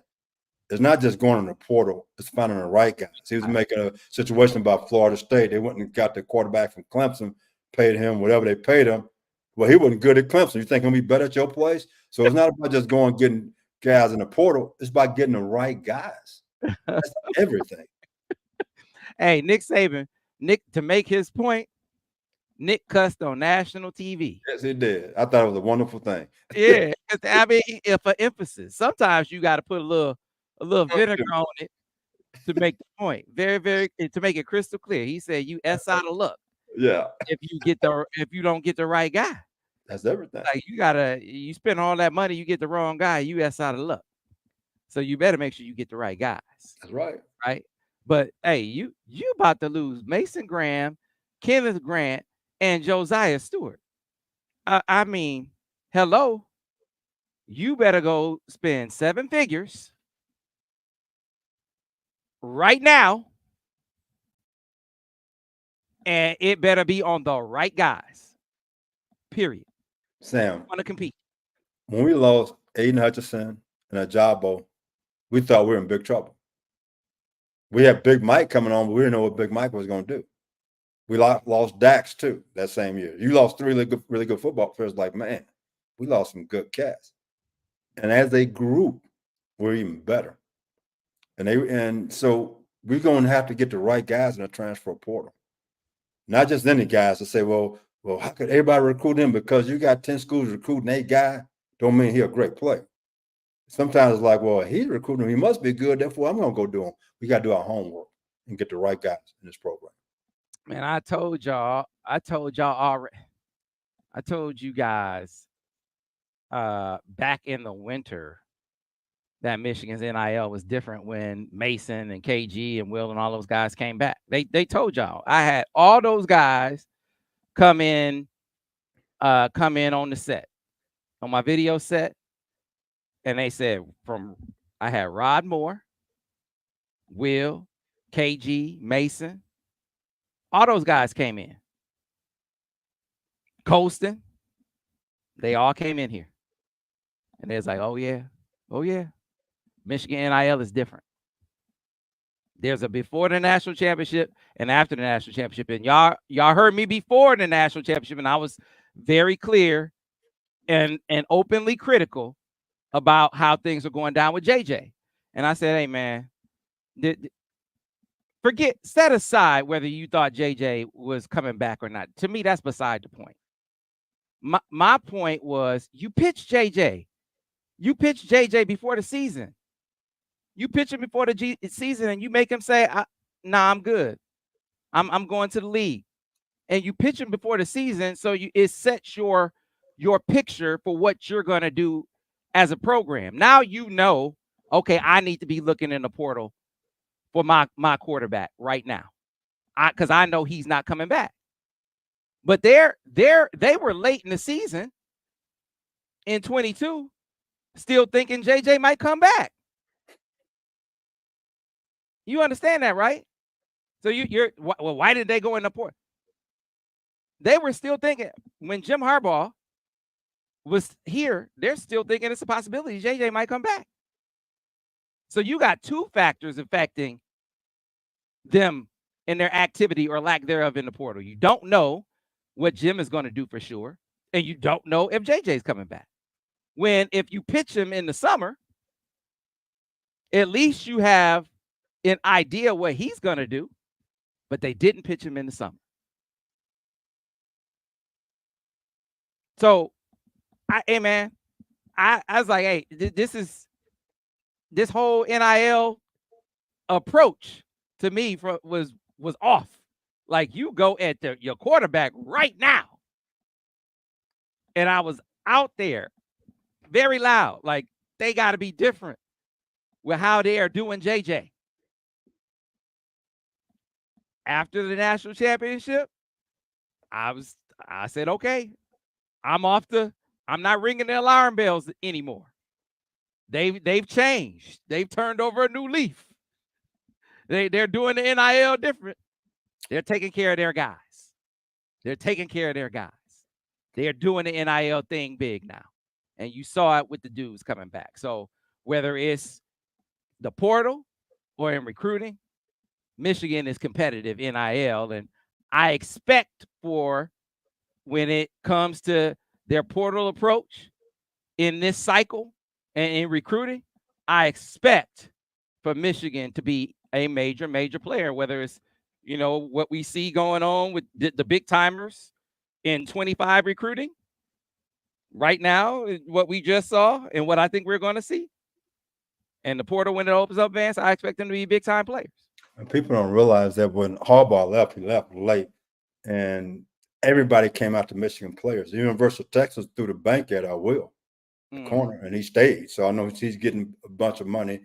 It's not just going in the portal; it's finding the right guys. He was making a situation about Florida State. They went and got the quarterback from Clemson, paid him whatever they paid him. Well, he wasn't good at Clemson. You think he'll be better at your place? So it's not about just going and getting guys in the portal. It's about getting the right guys. That's everything. Hey, Nick Saban, to make his point, Nick cussed on national TV. Yes, he did. I thought it was a wonderful thing. Yeah, I mean, for emphasis, sometimes you got to put a little vinegar on it to make the point. Very, very to make it crystal clear. He said, "You out of luck." Yeah, if you don't get the right guy. that's everything. Like you spend all that money, you get the wrong guy, you out of luck. So you better make sure you get the right guys. That's right. Right. But hey, you about to lose Mason Graham, Kenneth Grant, and Josiah Stewart. I mean, hello. You better go spend 7 figures right now. And it better be on the right guys. Period. Sam, Want to compete. when we lost Aiden Hutchinson and Ajabo, we thought we were in big trouble. We had Big Mike coming on, but we didn't know what Big Mike was going to do. We lost Dax too that same year. You lost 3 really good football players. Like, man, we lost some good cats. And as a group, we're even better. And so we're going to have to get the right guys in the transfer portal. Not just any guys to say, well, how could everybody recruit him? Because you got 10 schools recruiting a guy, don't mean he's a great player. Sometimes it's like, well, he's recruiting him. He must be good. Therefore, I'm going to go do him. We got to do our homework and get the right guys in this program. Man, I told y'all already. I told you guys back in the winter that Michigan's NIL was different when Mason and KG and Will and all those guys came back. They told y'all. I had all those guys come in on the set, on my video set, and they said I had Rod Moore, Will, KG, Mason. All those guys came in. Colston, they all came in here. And it's like, oh yeah. Michigan NIL is different. There's a before the national championship and after the national championship. And y'all heard me before the national championship, and I was very clear and openly critical about how things are going down with JJ. And I said, hey man, set aside whether you thought JJ was coming back or not. To me, that's beside the point. My point was you pitched JJ. You pitched JJ before the season. You pitch him before the season and you make him say, nah, I'm good. I'm going to the league. And you pitch him before the season, so it sets your picture for what you're gonna do as a program. Now you know, okay, I need to be looking in the portal for my quarterback right now. Because I know he's not coming back. But they were late in the season in 22, still thinking JJ might come back. You understand that, right? So you're well, why did they go in the port? They were still thinking when Jim Harbaugh was here, they're still thinking it's a possibility JJ might come back. So you got two factors affecting them in their activity or lack thereof in the portal. You don't know what Jim is going to do for sure, and you don't know if JJ's coming back. When if you pitch him in the summer, at least you have an idea what he's going to do, but they didn't pitch him in the summer. So, hey man, I was like, hey, this whole NIL approach to me was off. Like you go at your quarterback right now, and I was out there very loud. Like they got to be different with how they are doing JJ. After the national championship, I said, okay, I'm off the. I'm not ringing the alarm bells anymore. They've changed. They've turned over a new leaf. They're doing the NIL different. They're taking care of their guys. They're taking care of their guys. They're doing the NIL thing big now. And you saw it with the dudes coming back. So whether it's the portal or in recruiting, Michigan is competitive NIL. And I expect for when it comes to their portal approach in this cycle and in recruiting, I expect for Michigan to be a major player, whether it's, what we see going on with the big timers in 25 recruiting right now, what we just saw and what I think we're going to see. And the portal, when it opens up, Vance, I expect them to be big time players. And people don't realize that when Harbaugh left, he left late, and everybody came out to Michigan players. The University of Texas threw the bank at Will, the corner, and he stayed. So I know he's getting a bunch of money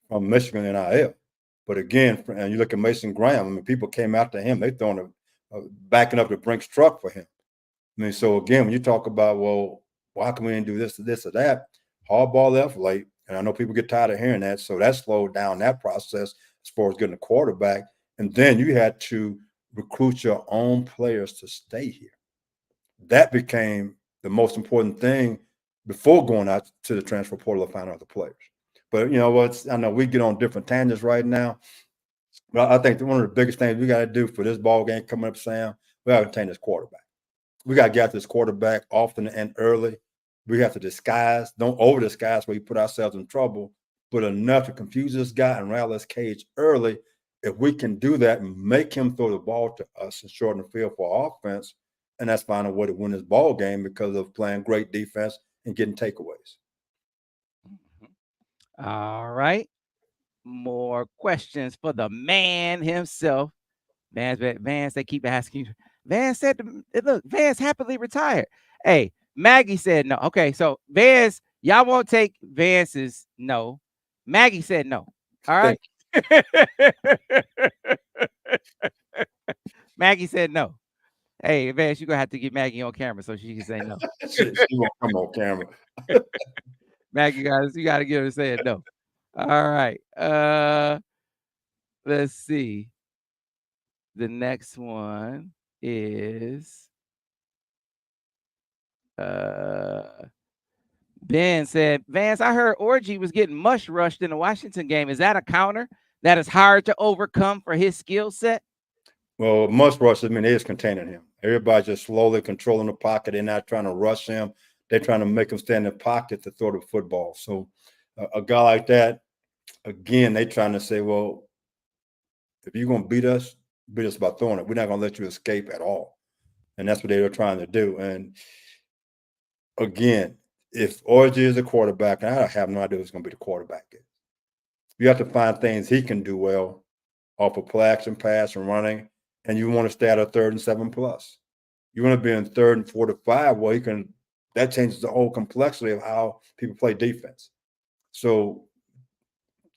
from Michigan NIL. But again, and you look at Mason Graham. I mean, people came out to him. They throwing backing up the Brinks truck for him. I mean, so again, when you talk about, well, why can we didn't do this or that? Harbaugh left late, and I know people get tired of hearing that. So that slowed down that process as far as getting a quarterback. And then you had to recruit your own players to stay here. That became the most important thing before going out to the transfer portal to find out the players. But you know what? I know we get on different tangents right now. But I think one of the biggest things we got to do for this ball game coming up, Sam, we got to retain this quarterback. We got to get this quarterback often and early. We have to don't over disguise where we put ourselves in trouble, but enough to confuse this guy and rattle his cage early. If we can do that and make him throw the ball to us and shorten the field for our offense, and that's finding a way to win this ball game because of playing great defense and getting takeaways. All right. More questions for the man himself. Vance, they keep asking you. Vance said, look, Vance happily retired. Hey, Maggie said no. Okay, so Vance, y'all won't take Vance's no. Maggie said no. All right. Maggie said no. Hey, Vance, you're going to have to get Maggie on camera so she can say no. She won't come on camera. Maggie, you got to get her to say it no. All right. Let's see. The next one is Ben said, Vance, I heard Orgy was getting mush rushed in the Washington game. Is that a counter that is hard to overcome for his skill set? Well, mush rush, I mean, it is containing him. Everybody's just slowly controlling the pocket. They're not trying to rush him. They're trying to make him stand in the pocket to throw the football. So a guy like that, again, they're trying to say, well, if you're going to beat us by throwing it. We're not going to let you escape at all. And that's what they were trying to do. And again, if Orgy is a quarterback, and I have no idea who's going to be the quarterback is, you have to find things he can do well off of play action pass and running, and you want to stay at a 3rd and 7 plus. You want to be in 3rd and 4 to 5. Well, that changes the whole complexity of how people play defense. So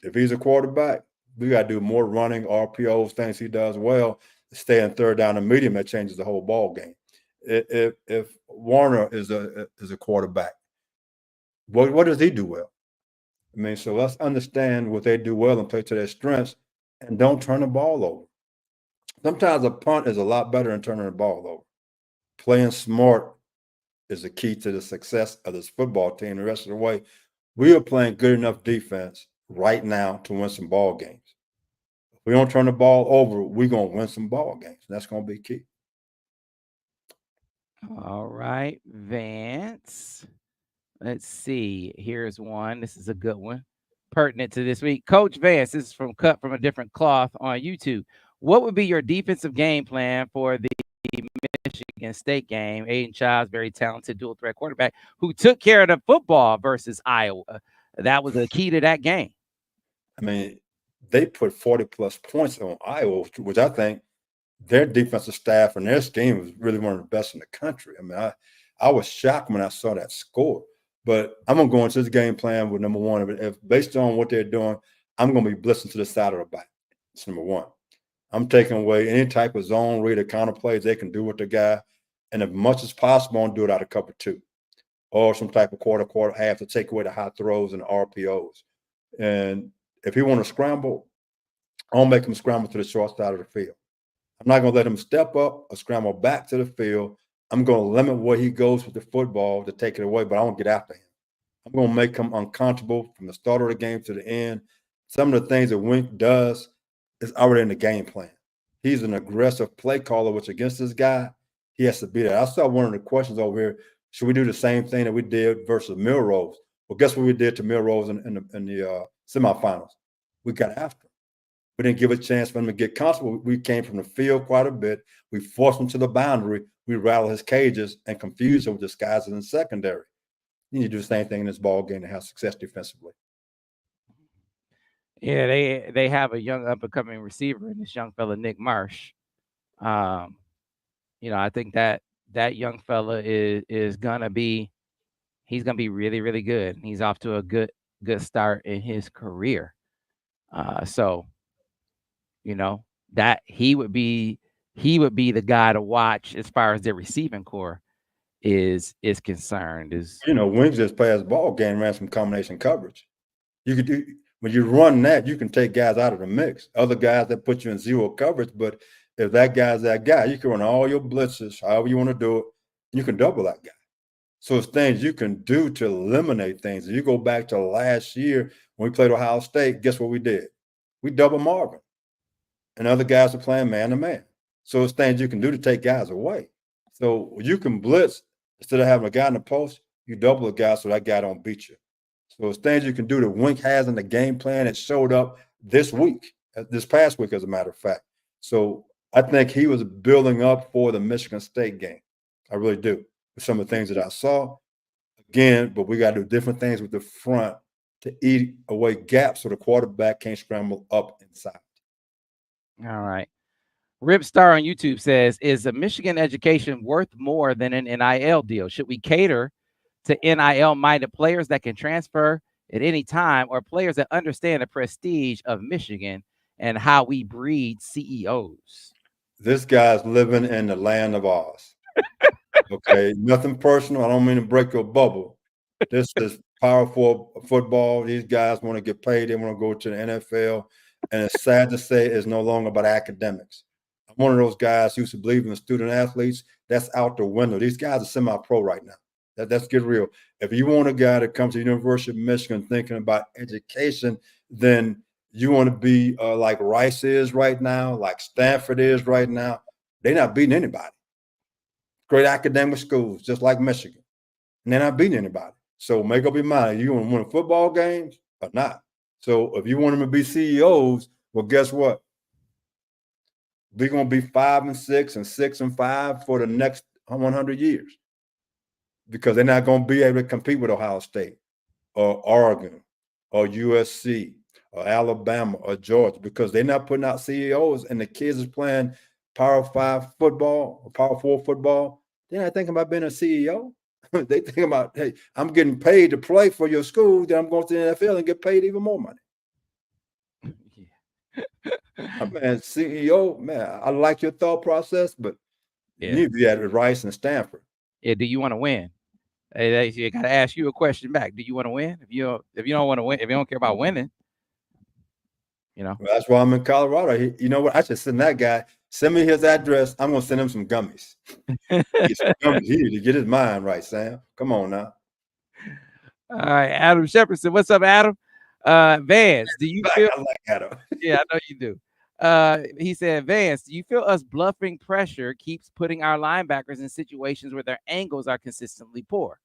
if he's a quarterback, we got to do more running, RPOs, things he does well. Stay in 3rd down and medium, that changes the whole ball game. If Warner is a quarterback, what does he do well? I mean, so let's understand what they do well and play to their strengths, and don't turn the ball over. Sometimes a punt is a lot better than turning the ball over. Playing smart is the key to the success of this football team. The rest of the way, we are playing good enough defense right now to win some ball games. If we don't turn the ball over, we're going to win some ball games. That's going to be key. All right, Vance. Let's see. Here's one. This is a good one, pertinent to this week. Coach Vance, this is from Cut from a Different Cloth on YouTube. What would be your defensive game plan for the Michigan State game? Aiden Childs, very talented dual threat quarterback who took care of the football versus Iowa. That was the key to that game. I mean, they put 40-plus points on Iowa, which I think their defensive staff and their scheme was really one of the best in the country. I mean, I was shocked when I saw that score. But I'm going to go into this game plan with number one. If based on what they're doing, I'm going to be blitzing to the side of the back. That's number one. I'm taking away any type of zone read or counter plays they can do with the guy. And as much as possible, I'll do it out of cover 2 or some type of quarter half to take away the high throws and the RPOs. And if he want to scramble, I'll make him scramble to the short side of the field. I'm not going to let him step up or scramble back to the field. I'm going to limit where he goes with the football to take it away, but I won't get after him. I'm going to make him uncomfortable from the start of the game to the end. Some of the things that Wink does is already in the game plan. He's an aggressive play caller, which against this guy, he has to be there. I saw one of the questions over here. Should we do the same thing that we did versus Milrose? Well, guess what we did to Milrose in the semifinals? We got after him. We didn't give a chance for him to get comfortable. We came from the field quite a bit. We forced him to the boundary. We rattled his cages and confused him with disguises in the secondary. You need to do the same thing in this ball game to have success defensively. Yeah, they have a young up and coming receiver in this young fella Nick Marsh. I think that young fella is gonna be really, really good. He's off to a good start in his career. So that he would be the guy to watch as far as their receiving core is concerned. Wings just played ball game, ran some combination coverage. You could do when you run that, you can take guys out of the mix. Other guys that put you in zero coverage, but if that guy's that guy, you can run all your blitzes, however you want to do it, and you can double that guy. So it's things you can do to eliminate things. If you go back to last year when we played Ohio State, guess what we did? We doubled Marvin. And other guys are playing man-to-man. So it's things you can do to take guys away. So you can blitz. Instead of having a guy in the post, you double a guy so that guy don't beat you. So it's things you can do that Wink has in the game plan. It showed up this past week, as a matter of fact. So I think he was building up for the Michigan State game. I really do. With some of the things that I saw. Again, but we got to do different things with the front to eat away gaps so the quarterback can't scramble up inside. All right. Rip Star on YouTube says, is a Michigan education worth more than an NIL deal? Should we cater to NIL-minded players that can transfer at any time, or players that understand the prestige of Michigan and how we breed CEOs? This guy's living in the land of Oz. Okay, nothing personal. I don't mean to break your bubble. This is powerful football. These guys want to get paid. They want to go to the NFL. And it's sad to say it's no longer about academics. I'm one of those guys who used to believe in the student athletes. That's out the window. These guys are semi-pro right now. Let's get real. If you want a guy to come to the University of Michigan thinking about education, then you want to be like Rice is right now, like Stanford is right now. They're not beating anybody. Great academic schools, just like Michigan. And they're not beating anybody. So make up your mind. You want to win football games or not? So if you want them to be CEOs, well, guess what? We're going to be 5-6 and 6-5 for the next 100 years because they're not going to be able to compete with Ohio State or Oregon or USC or Alabama or Georgia, because they're not putting out CEOs and the kids is playing Power 5 football or Power 4 football. They're not thinking about being a CEO. They think about, hey, I'm getting paid to play for your school, then I'm going to the NFL and get paid even more money. Man, CEO, man, I like your thought process, but you need to be at Rice and Stanford. Yeah. Do you want to win? Hey, you got to ask you a question back. Do you want to win? If you don't want to win, if you don't care about winning, Well, that's why I'm in Colorado. You know what? I should send that guy. Send me his address. I'm gonna send him some gummies. He need to get his mind right, Sam. Come on now. All right, Adam Shepardson. What's up, Adam? Vance, do you feel? I like Adam. Yeah, I know you do. He said, Vance, do you feel us bluffing pressure keeps putting our linebackers in situations where their angles are consistently poor?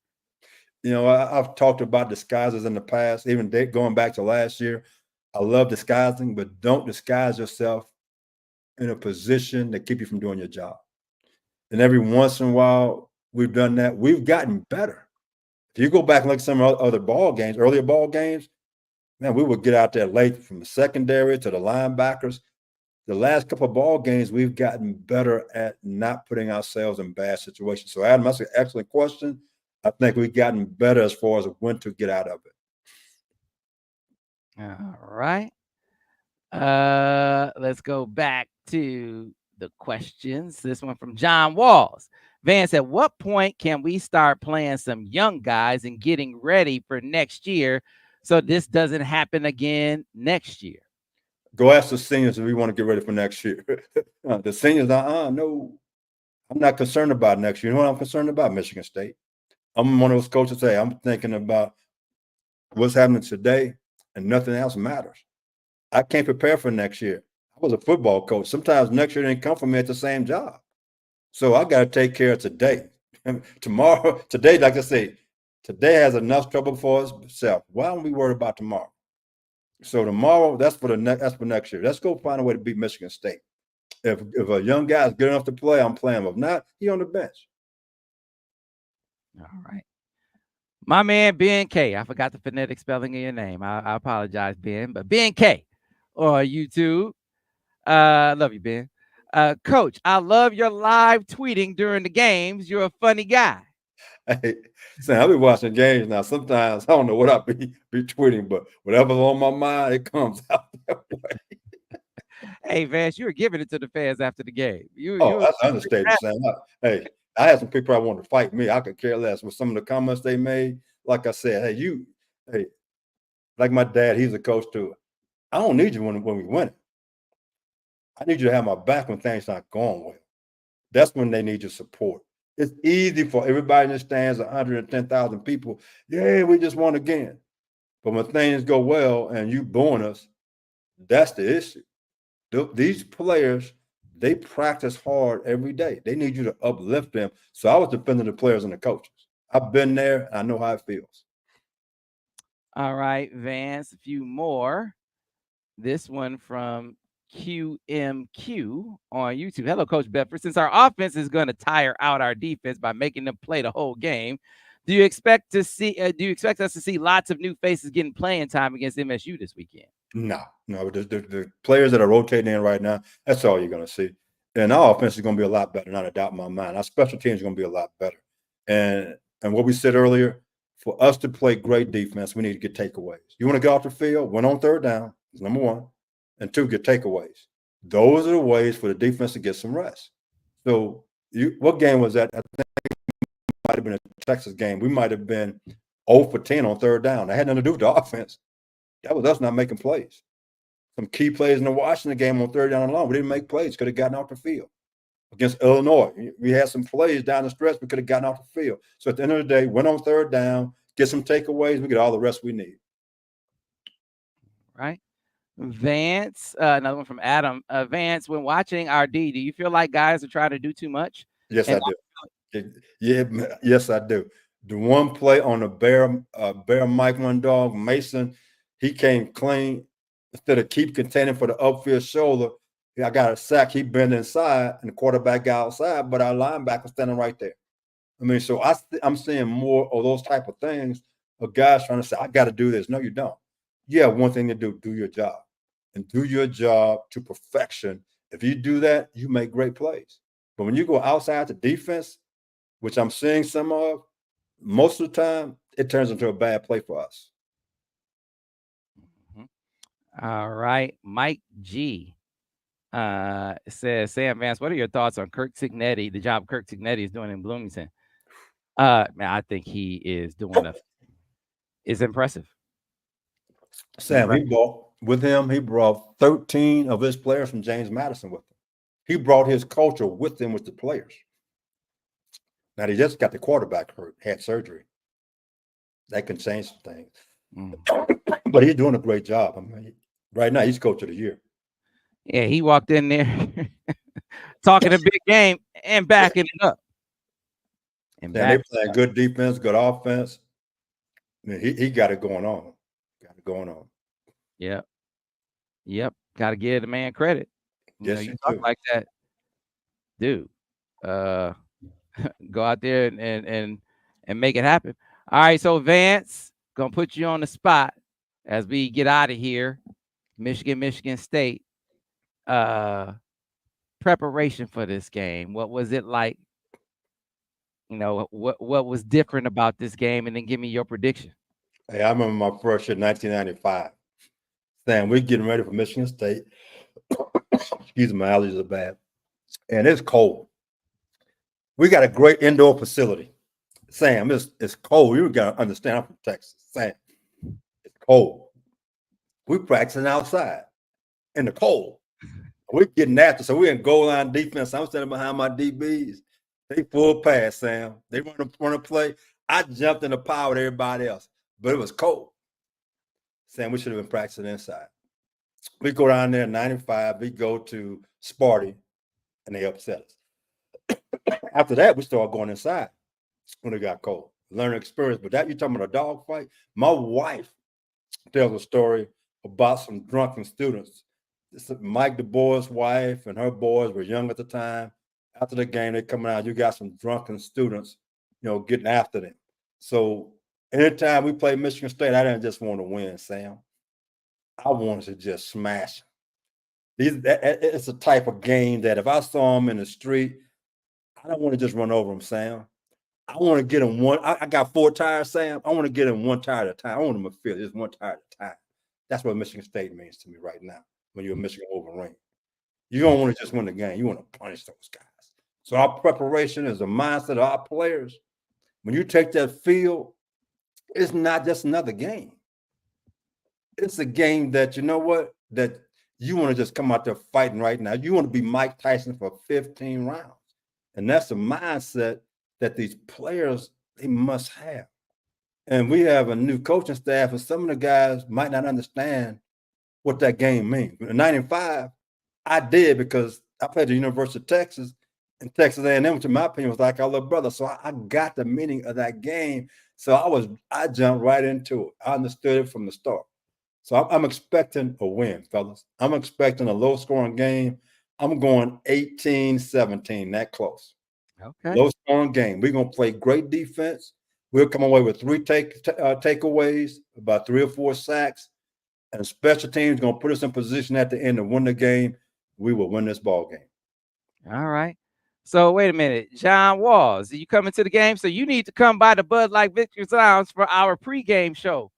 You know, I've talked about disguises in the past, even going back to last year. I love disguising, but don't disguise yourself in a position that keep you from doing your job. And every once in a while, we've done that. We've gotten better. If you go back and look at some other ball games, earlier ball games, man, we would get out there late from the secondary to the linebackers. The last couple of ball games, we've gotten better at not putting ourselves in bad situations. So, Adam, that's an excellent question. I think we've gotten better as far as when to get out of it. All right. Let's go back to the questions. This one from John Walls. Vance, at what point can we start playing some young guys and getting ready for next year so this doesn't happen again next year? Go ask the seniors if we want to get ready for next year. The seniors, no, I'm not concerned about next year. You know what I'm concerned about? Michigan State. I'm one of those coaches that say I'm thinking about what's happening today and nothing else matters. I can't prepare for next year. I was a football coach. Sometimes next year didn't come for me at the same job. So I got to take care of today. Tomorrow, today, like I say, today has enough trouble for itself. Why don't we worry about tomorrow? So tomorrow, that's for next year. Let's go find a way to beat Michigan State. If a young guy is good enough to play, I'm playing him. If not, he on the bench. All right. My man, Ben K. I forgot the phonetic spelling of your name. I apologize, Ben, but Ben K or YouTube. Love you, Ben. Coach, I love your live tweeting during the games. You're a funny guy. Hey, Sam, I be watching games now. Sometimes I don't know what I be tweeting, but whatever's on my mind, it comes out that way. Hey, Vance, you were giving it to the fans after the game. Oh, that's an understatement, Sam. Hey, I had some people that wanted to fight me. I could care less with some of the comments they made. Like I said, hey, like my dad, he's a coach too. I don't need you when we win. I need you to have my back when things not going well. That's when they need your support. It's easy for everybody in the stands, 110,000 people. Yeah, we just won again. But when things go well and you booing us, that's the issue. These players, they practice hard every day. They need you to uplift them. So I was defending the players and the coaches. I've been there. I know how it feels. All right, Vance, a few more. This one from QMQ on YouTube. Hello, Coach Bedford. Since our offense is going to tire out our defense by making them play the whole game, do you expect us to see lots of new faces getting playing time against MSU this weekend? No. The players that are rotating in right now, that's all you're going to see. And our offense is going to be a lot better, not a doubt in my mind. Our special teams is going to be a lot better. And what we said earlier, for us to play great defense, we need to get takeaways. You want to get off the field, win on third down, is number one, and two, get takeaways. Those are the ways for the defense to get some rest. So what game was that? I think it might have been a Texas game. We might have been 0 for 10 on third down. That had nothing to do with the offense. That was us not making plays. Some key plays in the Washington game on third down and long. We didn't make plays. Could have gotten off the field. Against Illinois, we had some plays down the stretch. We could have gotten off the field. So at the end of the day, went on third down, get some takeaways. We get all the rest we need. Right. Vance, another one from Adam. Vance, when watching RD, do you feel like guys are trying to do too much? Yes, I do. Yes, I do. The one play on the bear Mike one dog, Mason, he came clean. Instead of keep contending for the upfield shoulder, I got a sack. He bent inside, and the quarterback got outside, but our linebacker standing right there. I mean, so I'm seeing more of those type of things of guys trying to say, I got to do this. No, you don't. you have one thing to do your job. And do your job to perfection. If you do that, you make great plays. But when you go outside the defense, which I'm seeing some of, most of the time, it turns into a bad play for us. Mhm. All right. Mike G says, Sam Vance, what are your thoughts on Kirk Cignetti, the job Kirk Cignetti is doing in Bloomington? Man, I think he is doing is impressive. Sam, Impressive. he brought 13 of his players from James Madison with him. He brought his culture with him with the players. Now he just got the quarterback hurt, had surgery. That can change some things. Mm. But he's doing a great job. I mean, right now he's coach of the year. Yeah, he walked in there talking a big game and backing it up. And And they back. playing good defense, good offense. I mean, he got it going on. Got it going on. Yep. Yep. Got to give the man credit. Yes, You you talk do. like that, dude. Uh, go out there and make it happen. All right, so Vance, gonna put you on the spot as we get out of here. Michigan State. Preparation for this game. What was it like? What was different about this game, and then give me your prediction. Hey, I remember my first year, 1995. Sam, we're getting ready for Michigan State. Excuse me, my allergies are bad. And it's cold. We got a great indoor facility. Sam, it's cold. You got to understand, I'm from Texas. Sam, it's cold. We're practicing outside in the cold. We're getting after. So we're in goal line defense. I'm standing behind my DBs. They full pass, Sam. They run a play. I jumped in the power with everybody else, but it was cold. Sam, we should have been practicing inside. We go down there in 95. We go to Sparty, and they upset us. After that, we started going inside when it got cold. Learning experience. But that, you're talking about a dog fight? My wife tells a story about some drunken students. Mike Du Bois' wife and her boys were young at the time. After the game, they coming out. You got some drunken students, getting after them. So anytime we play Michigan State, I didn't just want to win, Sam. I wanted to just smash them. It's a type of game that if I saw them in the street, I don't want to just run over them, Sam. I want to get them one. I got 4 tires, Sam. I want to get them one tire at a time. I want them to feel just one tire at a time. That's what Michigan State means to me right now when you're a Michigan Wolverine. You don't want to just win the game. You want to punish those guys. So our preparation is a mindset of our players. When you take that field, it's not just another game. It's a game that, that you want to just come out there fighting right now. You want to be Mike Tyson for 15 rounds. And that's the mindset that these players, they must have. And we have a new coaching staff, and some of the guys might not understand what that game means. In 95, I did because I played at the University of Texas, and Texas A&M, to my opinion, was like our little brother. So I got the meaning of that game. So I jumped right into it. I understood it from the start. So I'm expecting a win, fellas. I'm expecting a low-scoring game. I'm going 18-17, that close. Okay. Low-scoring game. We're going to play great defense. We'll come away with 3 takeaways, about 3 or 4 sacks, and special teams going to put us in position at the end to win the game. We will win this ball game. All right. So wait a minute, John Walls, are you coming to the game? So you need to come by the Bud Light Victor's Lounge for our pregame show,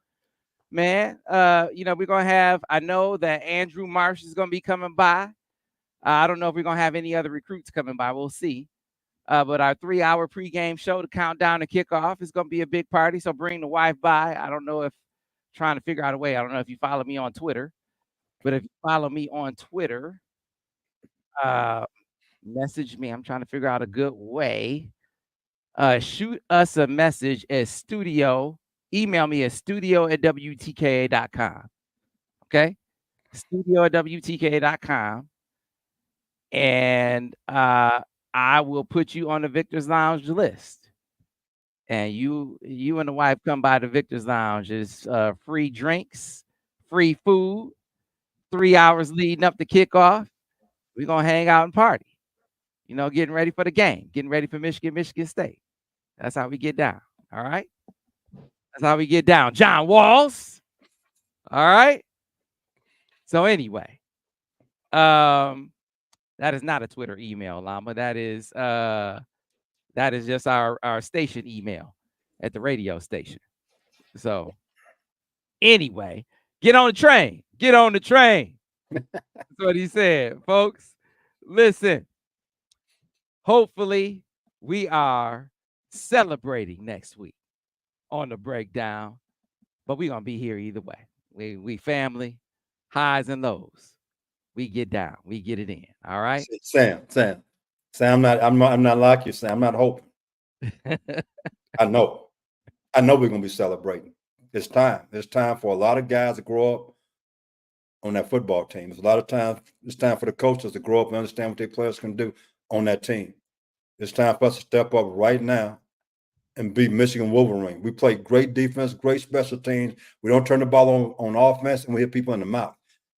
man. We're gonna have. I know that Andrew Marsh is gonna be coming by. I don't know if we're gonna have any other recruits coming by. We'll see. But our 3-hour pregame show to count down to kickoff is gonna be a big party. So bring the wife by. I don't know if trying to figure out a way. I don't know if you follow me on Twitter, but if you follow me on Twitter, uh, message me. I'm trying to figure out a good way. Shoot us a message at studio. Email me at studio@wtka.com. Okay? Studio@wtka.com. And I will put you on the Victor's Lounge list. And you and the wife come by the Victor's Lounge. It's free drinks, free food, 3 hours leading up to kickoff. We're gonna hang out and party. Getting ready for the game, getting ready for Michigan State. That's how we get down. All right. That's how we get down. John Walls. All right. So anyway, that is not a Twitter email, Llama. That is just our station email at the radio station. So anyway, get on the train. Get on the train. That's what he said, folks. Listen, hopefully we are celebrating next week on the breakdown, but we're gonna be here either way. We family, highs and lows. We get down, we get it in. All right. Sam, I'm not like you, Sam. I'm not hoping. I know. I know we're gonna be celebrating. It's time. It's time for a lot of guys to grow up on that football team. It's a lot of time. It's time for the coaches to grow up and understand what their players can do on that team. It's time for us to step up right now and be Michigan Wolverine. We play great defense, great special teams. We don't turn the ball on offense, and we hit people in the mouth.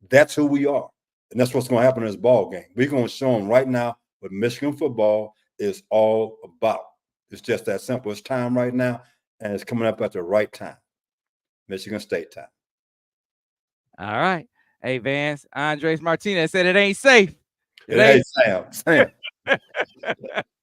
That's who we are, and that's what's going to happen in this ball game. We're going to show them right now what Michigan football is all about. It's just that simple. It's time right now, and it's coming up at the right time. Michigan State time. All right. Hey, Vance, Andres Martinez said it ain't safe. It ain't Sam.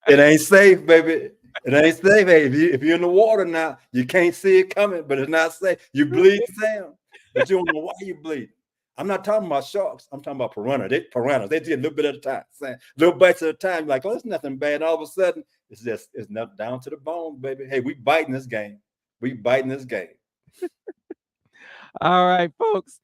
It ain't safe, baby. It ain't safe. Hey, if you're in the water now, you can't see it coming, but it's not safe. You bleed, Sam, but you don't know why you bleed. I'm not talking about sharks. I'm talking about piranhas. They take a little bit at a time, Sam. Little bites at a time. You're like, oh, it's nothing bad. All of a sudden, it's not down to the bone, baby. Hey, we biting this game. We biting this game. All right, folks.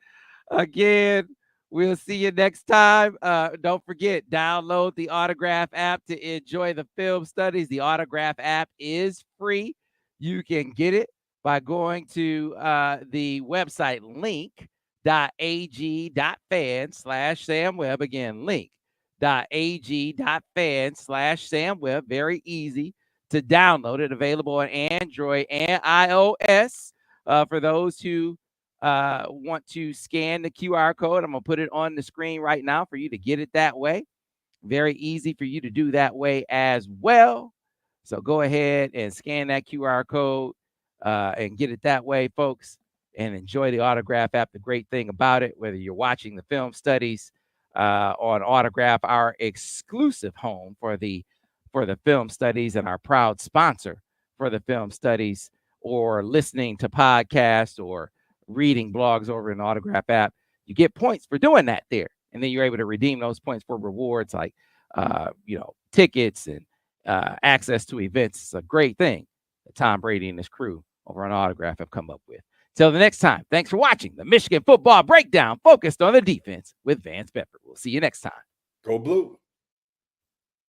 Again, we'll see you next time. Don't forget, download the Autograph app to enjoy the film studies. The Autograph app is free. You can get it by going to the website link.ag.fan/SamWebb. Again, link.ag.fan/SamWebb. Very easy to download it. Available on Android and iOS. For those who want to scan the QR code, I'm going to put it on the screen right now for you to get it that way. Very easy for you to do that way as well. So go ahead and scan that QR code and get it that way, folks, and enjoy the Autograph app. The great thing about it, whether you're watching the film studies on Autograph, our exclusive home for the film studies and our proud sponsor for the film studies, or listening to podcasts or reading blogs over in the Autograph app, you get points for doing that there. And then you're able to redeem those points for rewards like, tickets and access to events. It's a great thing that Tom Brady and his crew over on Autograph have come up with. Till the next time, thanks for watching the Michigan Football Breakdown, focused on the defense with Vance Bedford. We'll see you next time. Go Blue.